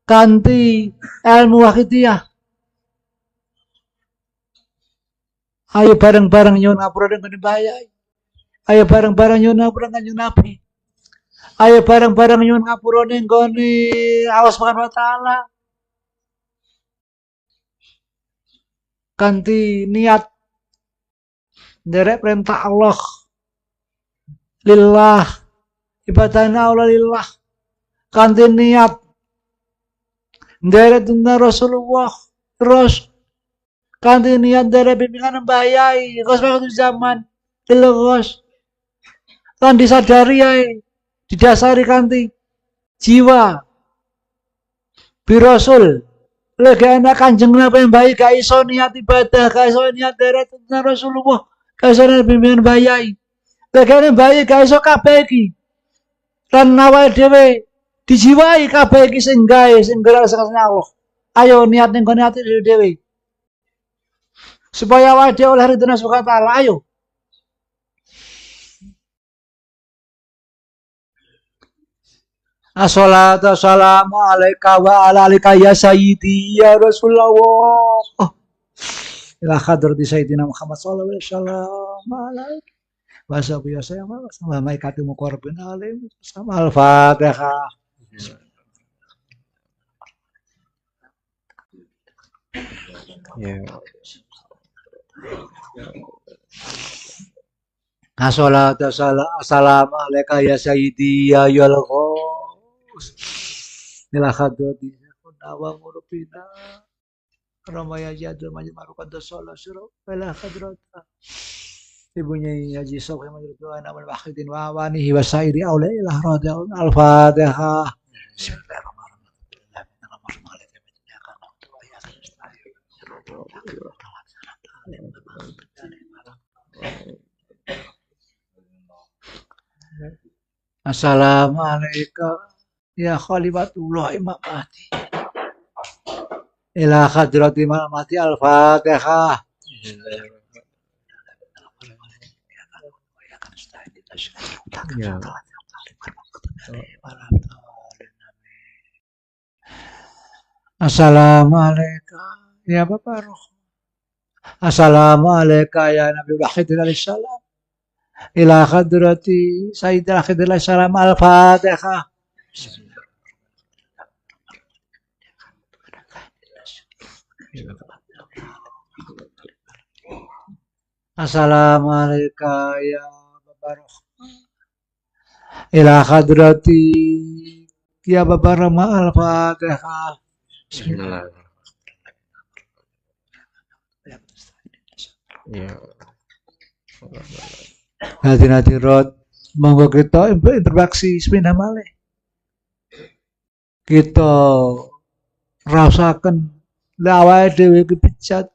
kanthi ilmu wakitiyah. Ayo bareng-bareng nyuwun ngapura dengan Mbayai. Ayo bareng-bareng nyuwun ngapura kanjeng Nabi. Ayo bareng-bareng nyuwun ngapura ning gone Allah Subhanahu wa taala. Kanthi niat nderek perintah Allah lillah, ibadahna Allah lillah, kanthi niat nderek tuntunan Rasulullah terus kanthi niat nderek bimbingan Mbayai Ghos waktu zaman Ghos lan disadari ae didasari kanthi jiwa bi Rasul. Lega enak kanjeng Nabi Mbayai gak iso niat ibadah, gak iso niat deret tuntunan Rasulullah, gak iso niat bimbingan Mbayai. Lega enak Mbayai gak iso kabeh iki. Lan awake dhewe Dijiwai kabeh iki sing gawe sing gerak sakjane Allah. Ayo niat ning gone ati dhewe. Supaya awake dhewe oleh ridho subhanahu wa taala. Ayo. Assalatu wassalamu alaika wa ala alika ya sayyidi ya Rasulullah. Ila hadrati sayyidina Muhammad sallallahu alaihi wasallam. Wassabi wasallam wa malaikatu muqarrabin alaihim sama al-Fatihah. Assalatu wassalamu alaika ya sayyidi ya Yalqos. Ila hadrati wa murabina Ramaya Jadul Majmarukan Dasala Syurah Ila hadrata ibunya Haji Sofi Majrudoan Amal Wahidin wa awanihi wa sairi awla ilah radiyallahu al-Fatihah. Assalamualaikum ya Khalifatullah Imam Mahdi ila hadrati Imam Mahdi al-Fatihah. Assalamualaikum ya Bapak Roh. Assalamualaikum ya Nabi Wahidin alaihissalam ila hadrati Sayyidina Khidr alaihissalam al-Fatihah. Assalamualaikum ya Bapak Roh ila hadrati ya Bapak Rama al-Fatihah. Hadirin monggo kita interaksi sepindah malih. Kita rasaken awake dhewe iki bejat.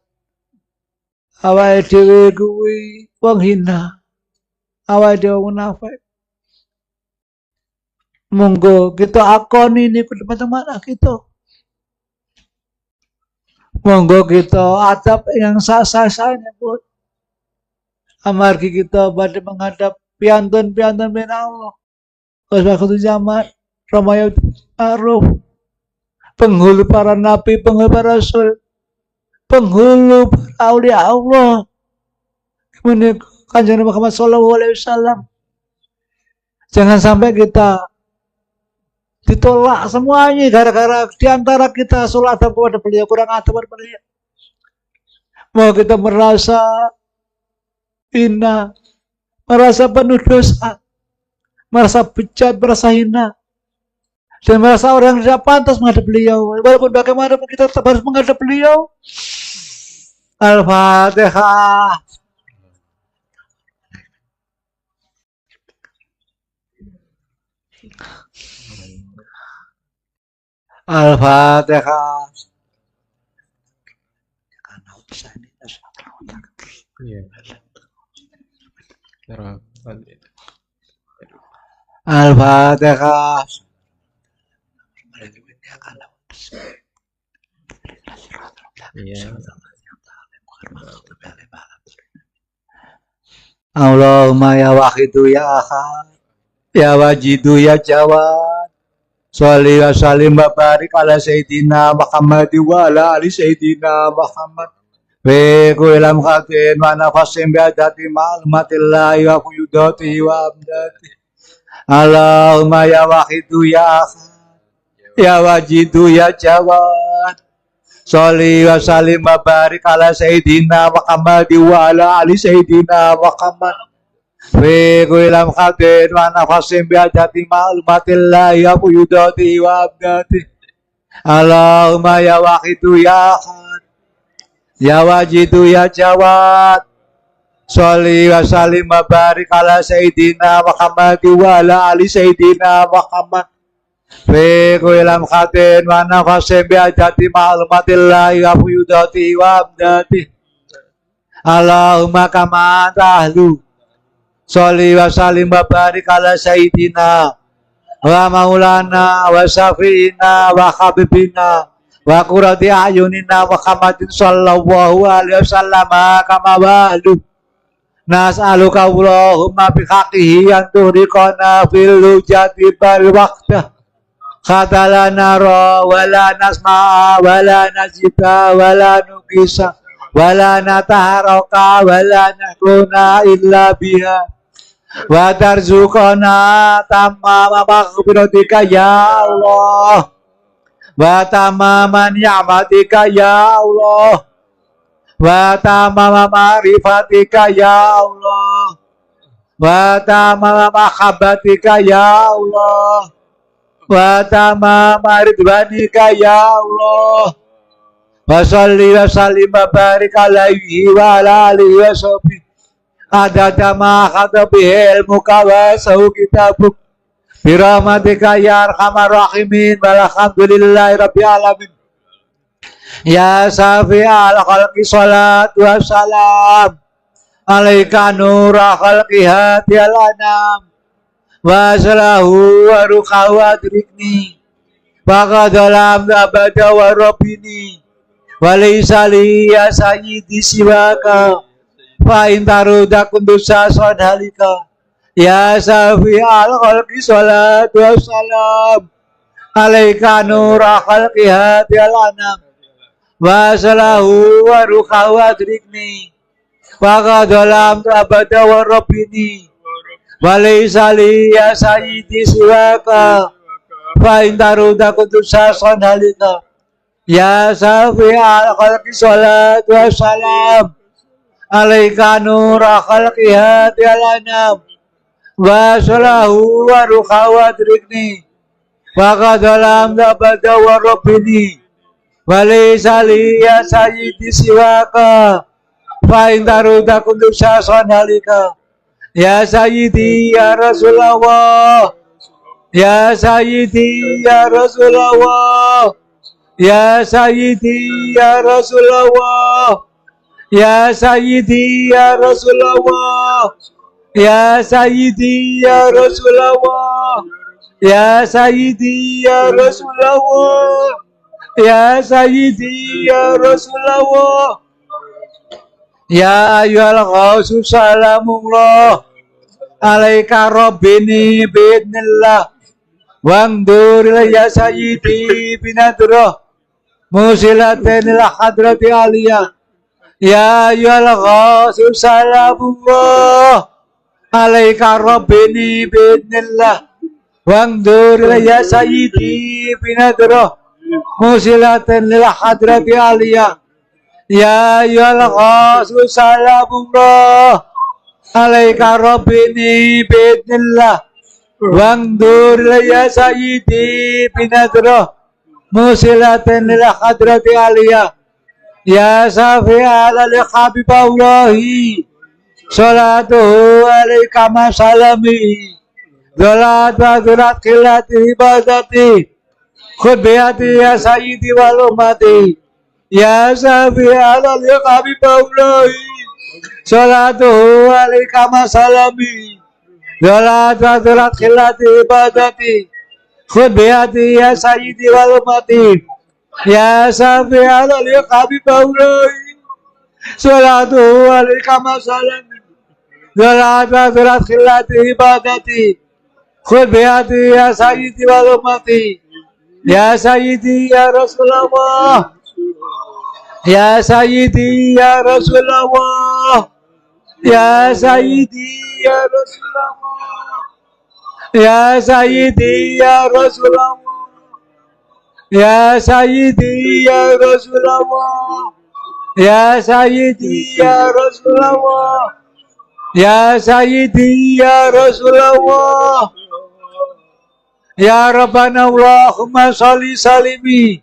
Awake dhewe kuwi wong hina. Awake dhewe munafik. Monggo kita akoni niku teman-teman kita. Monggo kita adab yang sah-sahnya pun. Amargi kita pada menghadap piantun-piantun bin Allah. Wasbakatu zaman Ramaya Aruf. Penghulu para nabi, penghulu para rasul. Penghulu para aulia Allah. Kemudian Kanjeng Muhammad sallallahu alaihi wasallam. Jangan sampai kita ditolak semuanya gara-gara diantara kita sholat kepada beliau kurang adab kepada beliau. Mau kita merasa hina, merasa penuh dosa, merasa bejat, merasa hina, dan merasa orang yang tidak pantas menghadap beliau. Walaupun bagaimanapun kita tetap harus menghadap beliau. Al-Fatihah. Al-Fatihah. Al-Fatihah. Allahumma ya wahidu ya ahad ya wajidu ya jawad sholli wa sallim wa barik ala sayyidina Muhammad wa ala ali sayyidina Muhammad wa kulam khatin wa nafasim bi adati ma'lumatillahi wa fuyudatihi wa amdati. Allahumma ya wahidu ya ahad ya wajidu ya jawad sholli wa sallim wa barik ala sayyidina Muhammad wa ala ali sayyidina Muhammad fi kulam khatin wa nafasim bi adati ma'lumatillahi wa fuyudatihi wa amdati. Allahumma ya wahidu ya ahad ya wajidu ya jawad sholli wa sallim wa barik ala sayyidina Muhammad wa ala ali sayyidina Muhammad fi kulam khatin wa nafasim bi adati ma'lumatillahi wa fuyudatihi wa amdati. Allahumma kama tahlu sholli wa sallim wa barik ala sayyidina wa maulana wa syafi'ina wa habibina wa qurrati ayunina Muhammadin sallallahu alaihi wasallam kama ba'du. Nas'aluka Allahumma bihaqqihi an tuhriqana fil lujati bal waqtah kata nara wala nasma'a wala najita wala nukisa wala nataharaka wala nakuna illa biha wa tarzuqana tamama maghfiratika ya Allah wa tamaman ni'matika ya Allah wa tamama ma'rifatika ya Allah wa tamama mahabbatika ya Allah wa tamama ridwanika ya Allah wa salli wa sallim wa barik alaihi wa ala alihi wa sahbihi adada ma khata bihi ilmuka wa sahu kitabuk birahmatika ya arhamar rahimin walhamdulillahi rabbil alamin. Ya safi'al khalqi salatu wassalam alaika nura khalqi hadiyal anam wa salahu wa ruqa wa adrikni wa qadalam abada wa rabbini wa laysa li ya sayyidi siwaka fa intaruda kundusa sadhalika ya safi'al khalqi salatu wassalam alaika nura khalqi hadiyal anam wa salahu wa ruqa wa adrikni wa qadalam abada wa rabbini wa laysa li ya sayyidi siwaka fa intaruda kundusa sadhalika ya safi'al khalqi salatu wassalam alaika nura khalqi hadiyal anam wa salahu wa ruqa wa adrikni wa qadalam abada wa rabbini wa laysa li ya sayyidi siwaka fa intaruda kundusa sadhalika ya sayyidi ya Rasulullah ya sayyidi ya Rasulullah ya sayyidi ya Rasulullah ya sayyidi ya Rasulullah ya sayyidi ya Rasulullah ya sayyidi ya Rasulullah ya sayyidi ya Rasulullah ya ayyuhal ghausu salamullah alaika rabbini bi'idnillah wangdur ya sayyidi binadrah musilatin ila hadrati aliyah ya ayyuhal ghausu salamullah alaika rabbini bi'idnillah wangdur ya sayyidi binadrah musilatin ila hadrati aliyah ya ayyuhal ghausu salamullah alaika rabbini bi'idnillah wangdur ya sayyidi binadrah musilatin ila hadrati aliyah ya safi'al habiballahi salatuhu alaika masalami dolat wa durat khilati ibadati khudbiyati ya sayyidi wal ummati ya safi'al habiballahi salatuhu alaika masalami dolat wa durat khilati ibadati khudbiyati ya sayyidi wal ummati ya safi'al habiballahi salatuhu alaika masalami dolat wa durat khilati ibadati khudbiyati ya sayyidi wal ummati ya sayyidi ya Rasulullah ya sayyidi ya Rasulullah ya sayyidi ya Rasulullah ya sayyidi ya Rasulullah ya sayyidi ya Rasulullah ya sayyidi ya Rasulullah ya sayyidi ya Rasulullah ya Rabbana Allahumma sholli salimi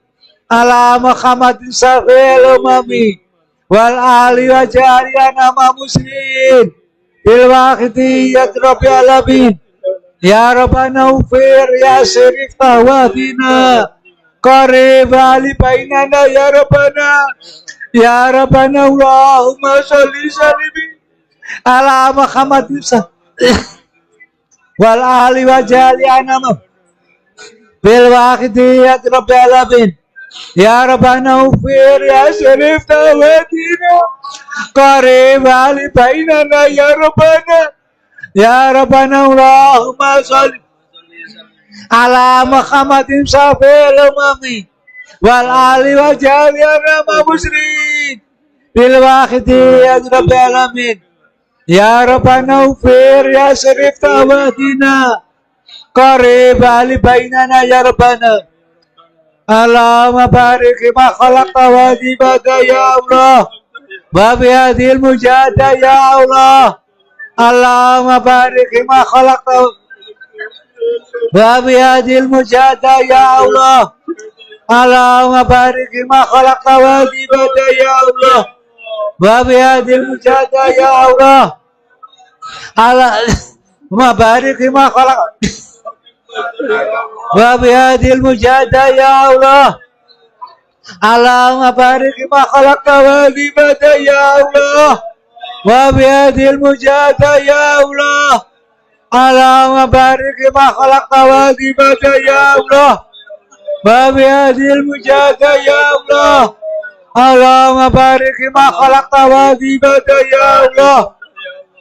ala Muhammadin safil umami wal ali wa jariyana ma muslim bil waqti ya rabbi alamin ya Rabbana ufir ya sirif tawatina qarib ali bainana ya Rabbana Allahumma sholli salimi ala Muhammadin wal ali wa jariyana ma bil wahidiyat rabbil alamin. Ya Rabbana ufir ya Syarif tawatina qarib ali bainana ya Rabbana. Ya Rabbana Allahumma sholli ala Muhammadin syafil umami wal ali wa jali arama musrin bil wahidiyat rabbil alamin. Ya Rabbana ufir ya Syarif tawatina qarib ali bainana ya Rabbana. Allahumma barik ma khalaqta wa dibada ya Allah wa bihadil mujada ya Allah. Allahumma barik ma khalaqta wa bihadil mujada ya Allah. Allahumma barik ma khalaqta wa dibada ya Allah wa bihadil mujada ya Allah. Allahumma barik ma khalaqta wa bihadil mujada ya Allah. Allahumma barik ma khalaqta wa dibada ya Allah wa bihadil mujada ya Allah. Allahumma barik ma khalaqta wa dibada ya Allah wa bihadil mujada ya Allah. Allahumma barik ma khalaqta wa dibada ya Allah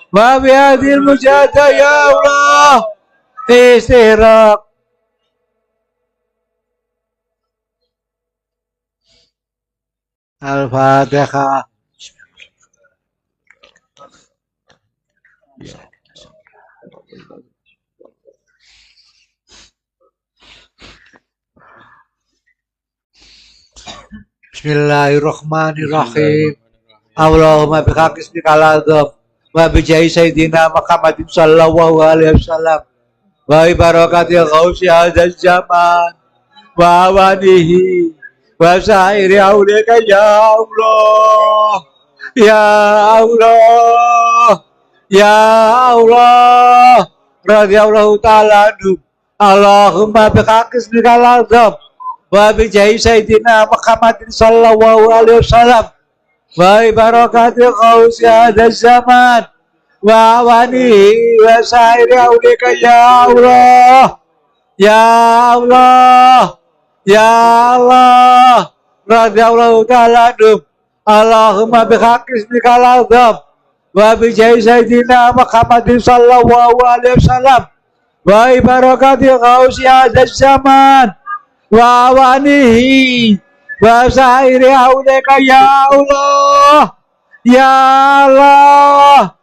wa bihadil mujada ya Allah. Istirahat. Al-Fatihah. Bismillahirrahmanirrahim. Allahumma bihaqqi ismikal azam wa bijahi sayyidina Muhammadin sallallahu alaihi wasallam wa barakati ghausi hadzal zaman wa awanihi wa sa'iri aulika ya Allah ya Allah ya Allah radhiyallahu ta'ala anhu. Allahumma bihaqqi ismikal azam wa bijahi sayyidina Muhammadin sallallahu alaihi wasallam wa barakati ghausi hadzal zaman wa awanihi wa sa'iri aulika ya Allah ya Allah ya Allah radhiyallahu ta'ala anhu. Allahumma bihaqqi ismikal azam wa bijahi sayyidina Muhammadin sallallahu alaihi wasallam wa barakati ghausi hadzal zaman wa awanihi wa sa'iri aulika ya Allah ya Allah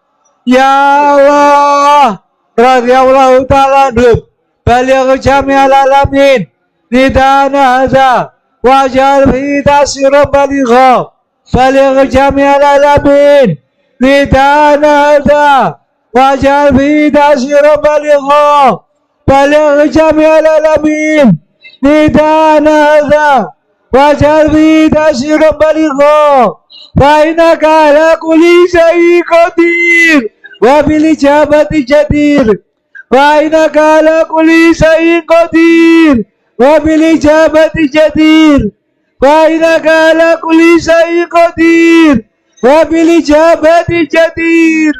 ya Allah radhiyallahu ta'ala anhu. Baligh jami'al alamin nidana hadza waj'al fi tasira baligha. Baligh jami'al alamin nidana hadza waj'al fi tasira baligha. Baligh jami'al alamin nidana hadza waj'al fi tasira baligha. Fa innaka ala kulli shay'in qadir wa bil ijabati jadir. Wa innaka ala kulli shay'in qadir wa bil ijabati jadir. Wa innaka ala kulli shay'in qadir wa bil ijabati jadir.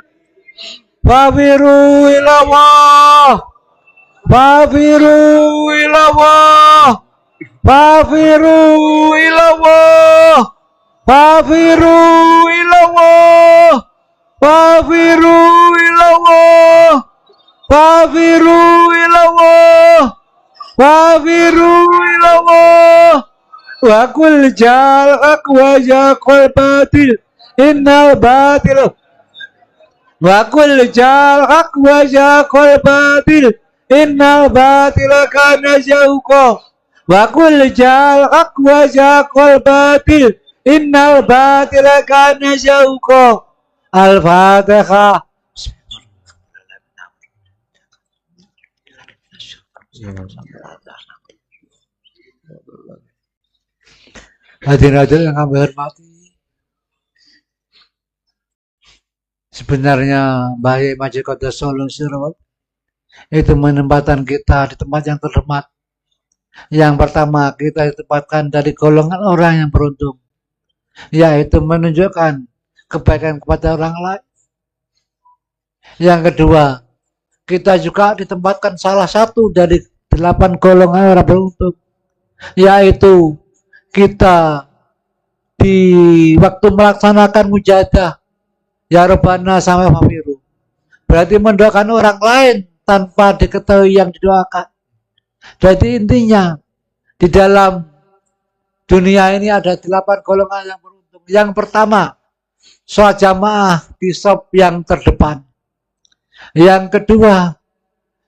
Fafiru ila Allah, fafiru ila Allah, fafiru ila Allah, fafiru ila Allah, fafiru ila Allah, fafiru ila Allah, fafiru ila Allah. Wa kul jalak wa jakul batil innal batil. Wa kul jalak wa jakul batil innal batila kana zahuqa. Wa kul jalak wa jakul batil innal batila kana zahuqa. Al-Fatihah. Hadirin-hadirin yang kami hormati, sebenarnya Mbah Majid Qaddas Solo Sirawat itu menempatkan kita di tempat yang terhormat. Yang pertama, kita ditempatkan dari golongan orang yang beruntung, yaitu menunjukkan kebaikan kepada orang lain. Yang kedua, kita juga ditempatkan salah satu dari 8 golongan orang beruntung, yaitu kita di waktu melaksanakan mujahadah ya Rabbana sampai Fafiru, berarti mendoakan orang lain tanpa diketahui yang didoakan. Jadi intinya di dalam dunia ini ada 8 golongan yang beruntung. Yang pertama, sholat jamaah di shop yang terdepan. Yang kedua,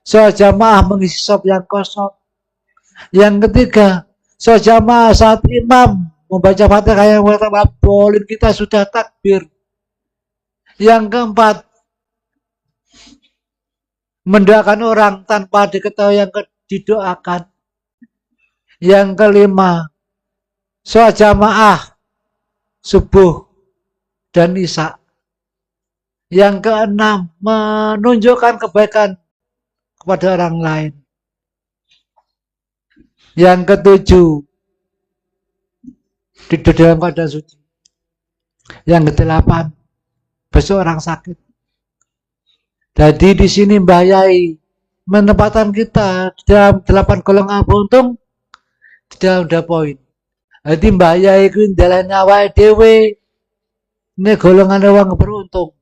sholat jamaah mengisi shop yang kosong. Yang ketiga, sholat jamaah saat imam membaca Fatihah yang pertama, boleh kita sudah takbir. Yang keempat, mendoakan orang tanpa diketahui yang didoakan. Yang kelima, sholat jamaah subuh dan isya. Yang keenam, menunjukkan kebaikan kepada orang lain. Yang ketujuh, tidur dalam keadaan suci. Yang kedelapan, besok orang sakit. Jadi di sini Mbah Yai menempatkan kita dalam 8 golongan beruntung di dalam poin. Jadi Mbah Yai ku ndalane awake dhewe nek golongan wong beruntung.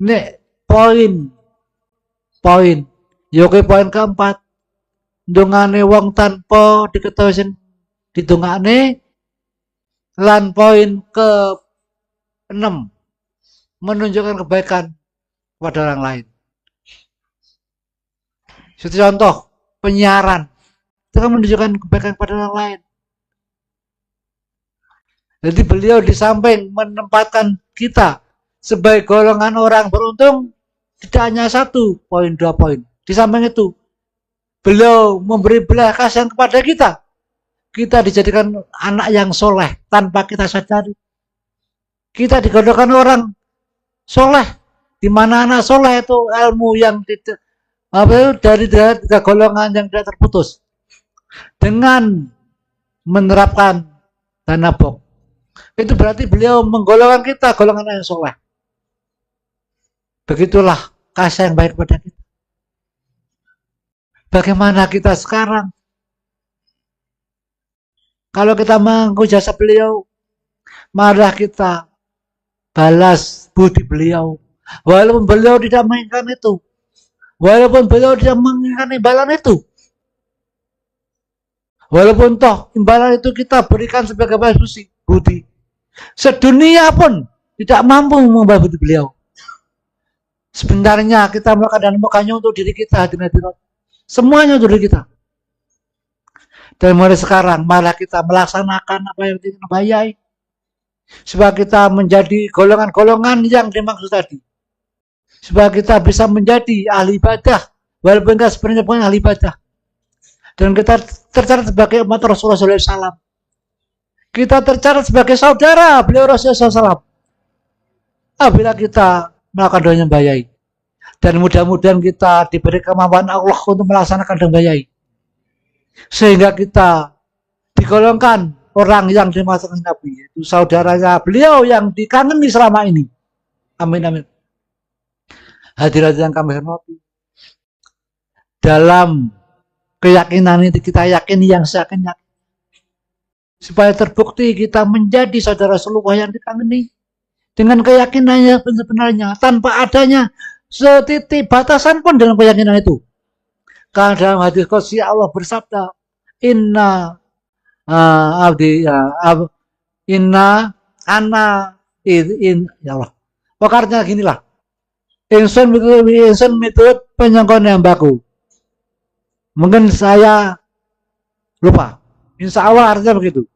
Nek poin. Yo ke poin keempat. Ndongane wong tanpa diketahui sing didongakne. Lan poin ke-6, menunjukkan kebaikan kepada orang lain. Seperti contoh penyiaran, itu kan menunjukkan kebaikan kepada orang lain. Jadi beliau di samping menempatkan kita sebagai golongan orang beruntung, tidak hanya 1 poin, 2 poin. Di samping itu, beliau memberi belas kasihan kepada kita. Kita dijadikan anak yang soleh tanpa kita sadari. Kita digolongkan orang soleh, di mana anak soleh itu ilmu yang tidak dari 3 golongan yang tidak terputus. Dengan menerapkan tanabok, itu berarti beliau menggolongkan kita golongan yang soleh. Begitulah kasih yang baik kepada kita. Bagaimana kita sekarang? Kalau kita mengaku jasa beliau, marilah kita balas budi beliau. Walaupun beliau tidak menginginkan itu. Walaupun beliau tidak menginginkan imbalan itu. Walaupun toh imbalan itu kita berikan sebagai balas budi. Sedunia pun tidak mampu membalas budi beliau. Sebenarnya kita melakukan dan melakukannya untuk diri kita, hadirin. Semuanya untuk diri kita. Dan mulai sekarang, malah kita melaksanakan apa yang dibayai. Supaya kita menjadi golongan-golongan yang dimaksud tadi. Supaya kita bisa menjadi ahli ibadah. Walaupun kita sebenarnya bukan ahli ibadah. Dan kita tercatat sebagai umat Rasulullah SAW. Kita tercatat sebagai saudara beliau Rasulullah SAW. Apabila kita melakukan doa yang bayai. Dan mudah-mudahan kita diberi kemampuan Allah untuk melaksanakan doa bayai. Sehingga kita digolongkan orang yang dimaksudkan Nabi, itu saudaranya beliau yang dikangeni selama ini. Amin amin. Hadirat yang kami hormati, dalam keyakinan ini kita yakini yang seyakin yakin, supaya terbukti kita menjadi saudara Rasulullah yang dikangeni dengan keyakinan yang sebenarnya, tanpa adanya setitik batasan pun dalam keyakinan itu. Karena dalam hadis qudsi Allah bersabda, Inna ya Allah. Pokoknya ginilah. Insun miturut penyangkon yang baku. Mungkin saya lupa. Insya Allah artinya begitu.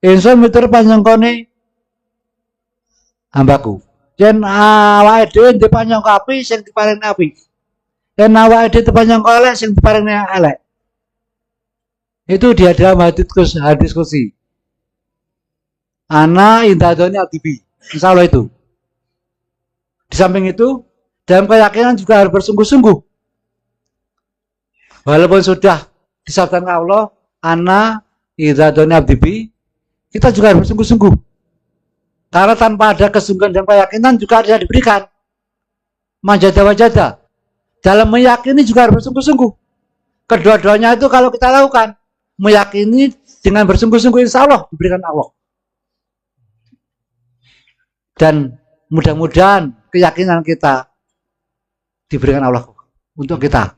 Insun miturut penyangkone hambaku. Yen awake dhewe dipanjang api sing diparing api. Yen awake dhewe dipanjang elek sing diparing elek. Itu dia dalam hadis kursi. Ana indadoni abdibi. Insya Allah itu. Di samping itu, dalam keyakinan juga harus bersungguh-sungguh. Walaupun sudah disabdakan Allah, Ana indadoni abdibi, kita juga harus bersungguh-sungguh. Karena tanpa ada kesungguhan dan keyakinan juga tidak diberikan. Majada wajada. Dalam meyakini juga harus bersungguh-sungguh. Kedua-duanya itu kalau kita lakukan, meyakini dengan bersungguh-sungguh insya Allah diberikan Allah. Dan mudah-mudahan keyakinan kita diberikan Allah untuk kita.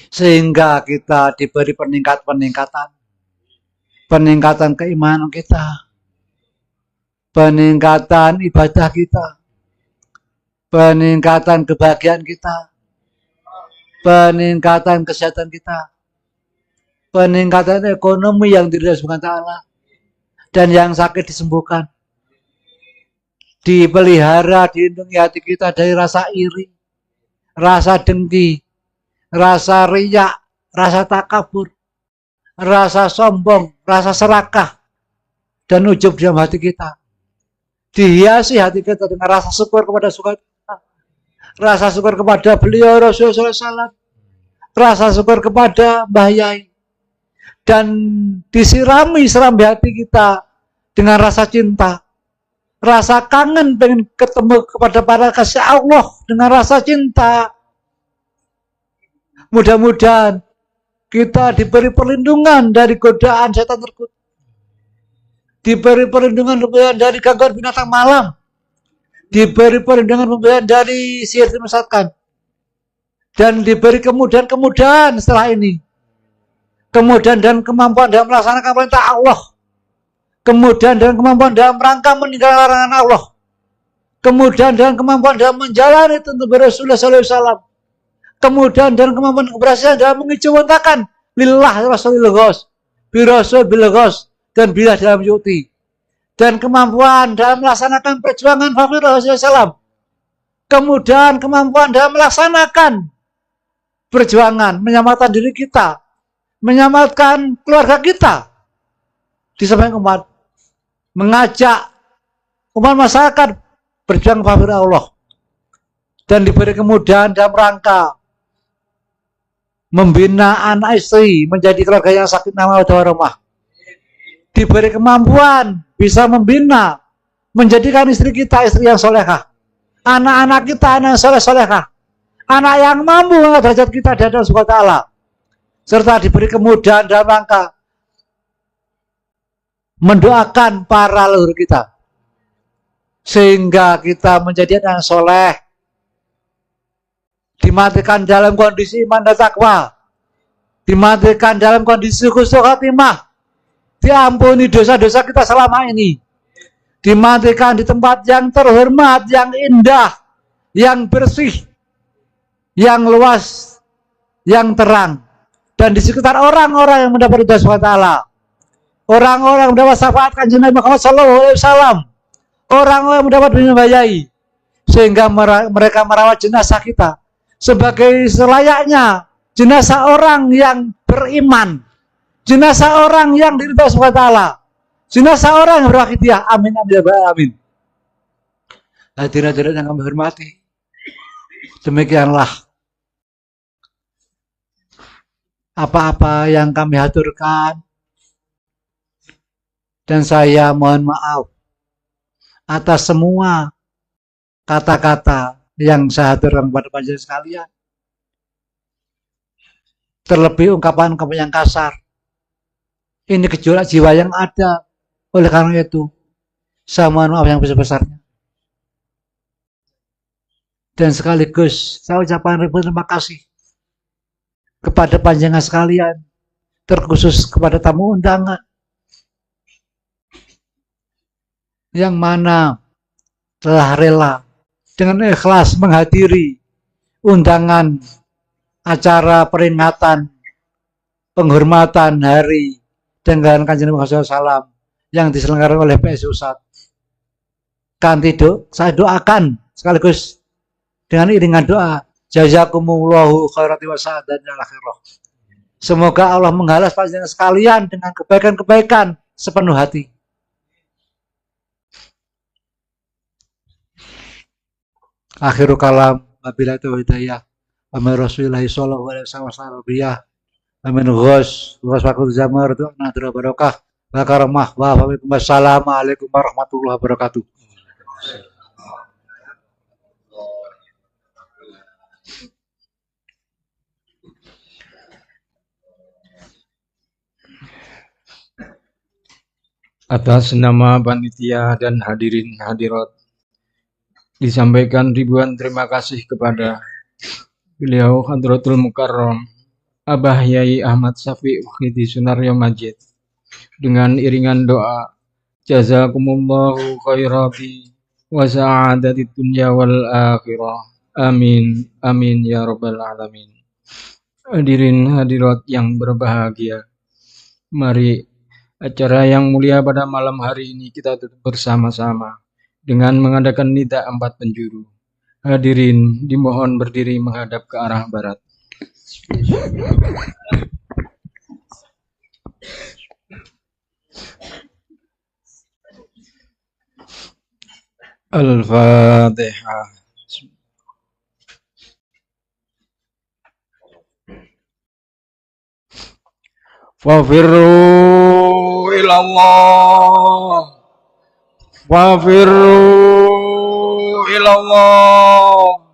Sehingga kita diberi peningkatan keimanan kita, peningkatan ibadah kita, peningkatan kebahagiaan kita, peningkatan kesehatan kita, peningkatan ekonomi yang diridhoi Subhanahu wa taala, dan yang sakit disembuhkan. Dipelihara, dilindungi hati kita dari rasa iri, rasa dengki, rasa riya, rasa takabur, rasa sombong, rasa serakah, dan ujub dalam hati kita. Dihiasi hati kita dengan rasa syukur kepada rasa syukur kepada beliau Rasulullah SAW, rasa syukur kepada Mbah Yai, dan disirami serambi hati kita dengan rasa cinta, rasa kangen pengen ketemu kepada para kasih Allah dengan rasa cinta. Mudah-mudahan kita diberi perlindungan dari godaan setan terkutuk, diberi perlindungan dari gangguan binatang malam, diberi perlindungan dari sihir menyesatkan, dan diberi kemudahan-kemudahan setelah ini, kemudahan dan kemampuan dalam melaksanakan perintah Allah, kemudahan dan kemampuan dalam rangka meninggalkan larangan Allah, kemudahan dan kemampuan dalam menjalani tuntunan Rasulullah SAW, kemudahan dan kemampuan keberhasilan dalam mengijawantahkan lillah rasulil ghos, birasul bil ghos, dan bilah dalam yuti, dan kemampuan dalam melaksanakan perjuangan Fafir Rasulullah SAW, kemudahan kemampuan dalam melaksanakan perjuangan menyelamatkan diri kita, menyelamatkan keluarga kita di samping umat, mengajak umat masyarakat berjuang Fafir Allah, dan diberi kemudahan dalam rangka membina anak istri menjadi keluarga yang sakinah mawaddah warahmah, diberi kemampuan bisa membina menjadikan istri kita istri yang solehah, anak-anak kita anak yang soleh-solehah, anak yang mampu mengangkat derajat kita di hadapan Subhanahu wa taala, serta diberi kemudahan dalam rangka mendoakan para leluhur kita sehingga kita menjadi anak yang soleh, dimatikan dalam kondisi iman dan takwa, dimatikan dalam kondisi husnul khatimah, diampuni dosa-dosa kita selama ini, dimatikan di tempat yang terhormat, yang indah, yang bersih, yang luas, yang terang, dan di sekitar orang-orang yang mendapat ridha SWT, orang-orang yang mendapat syafaat Kanjeng Nabi Muhammad SAW, orang-orang yang mendapat bimbingan Mbah Yai, sehingga mereka merawat jenazah kita sebagai selayaknya jenazah orang yang beriman, jenazah orang yang diridhoi Subhanahu wa taala, jenazah orang yang berwakidiyah. Amin amin ya rabbal alamin. Hadirin yang kami hormati, demikianlah apa-apa yang kami haturkan, dan saya mohon maaf atas semua kata-kata yang saya haturkan kepada panjenengan sekalian, terlebih ungkapan-ungkapan yang kasar. Ini gejolak jiwa yang ada. Oleh karena itu, saya mohon maaf yang besar-besarnya. Dan sekaligus saya ucapkan ribuan terima kasih kepada panjenengan sekalian, terkhusus kepada tamu undangan yang mana telah rela dengan ikhlas menghadiri undangan acara peringatan penghormatan hari dengan Kanjeng Nabi Muhammad SAW yang diselenggarakan oleh PSI Pusat. Saya doakan sekaligus dengan iringan doa, jazakumullahu khairan wa sa'adan al akhirah. Semoga Allah menghalas panjenengan sekalian dengan kebaikan-kebaikan sepenuh hati. Akhirul kalam, wabillahi taufiq hidayah, amin Rasulullah sallallahu alaihi wasallam, amin ghos waktu zamar itu nadra barokah, bakaramah, wassalamualaikum warahmatullahi wabarakatuh. Atas nama panitia dan hadirin hadirat, disampaikan ribuan terima kasih kepada beliau Hadratul Mukarram Abah Yai Ahmad Syafiq Wahyudi Sunaryo Majid dengan iringan doa jazakumullahu khairati wa sa'adatid dunya wal akhirah. Amin amin ya rabbal alamin. Hadirin hadirat yang berbahagia, mari acara yang mulia pada malam hari ini kita tutup bersama-sama dengan mengadakan nida 4 penjuru. Hadirin dimohon berdiri menghadap ke arah barat. Al-Fatihah. Fafirru ilallah, fafirru ilallah,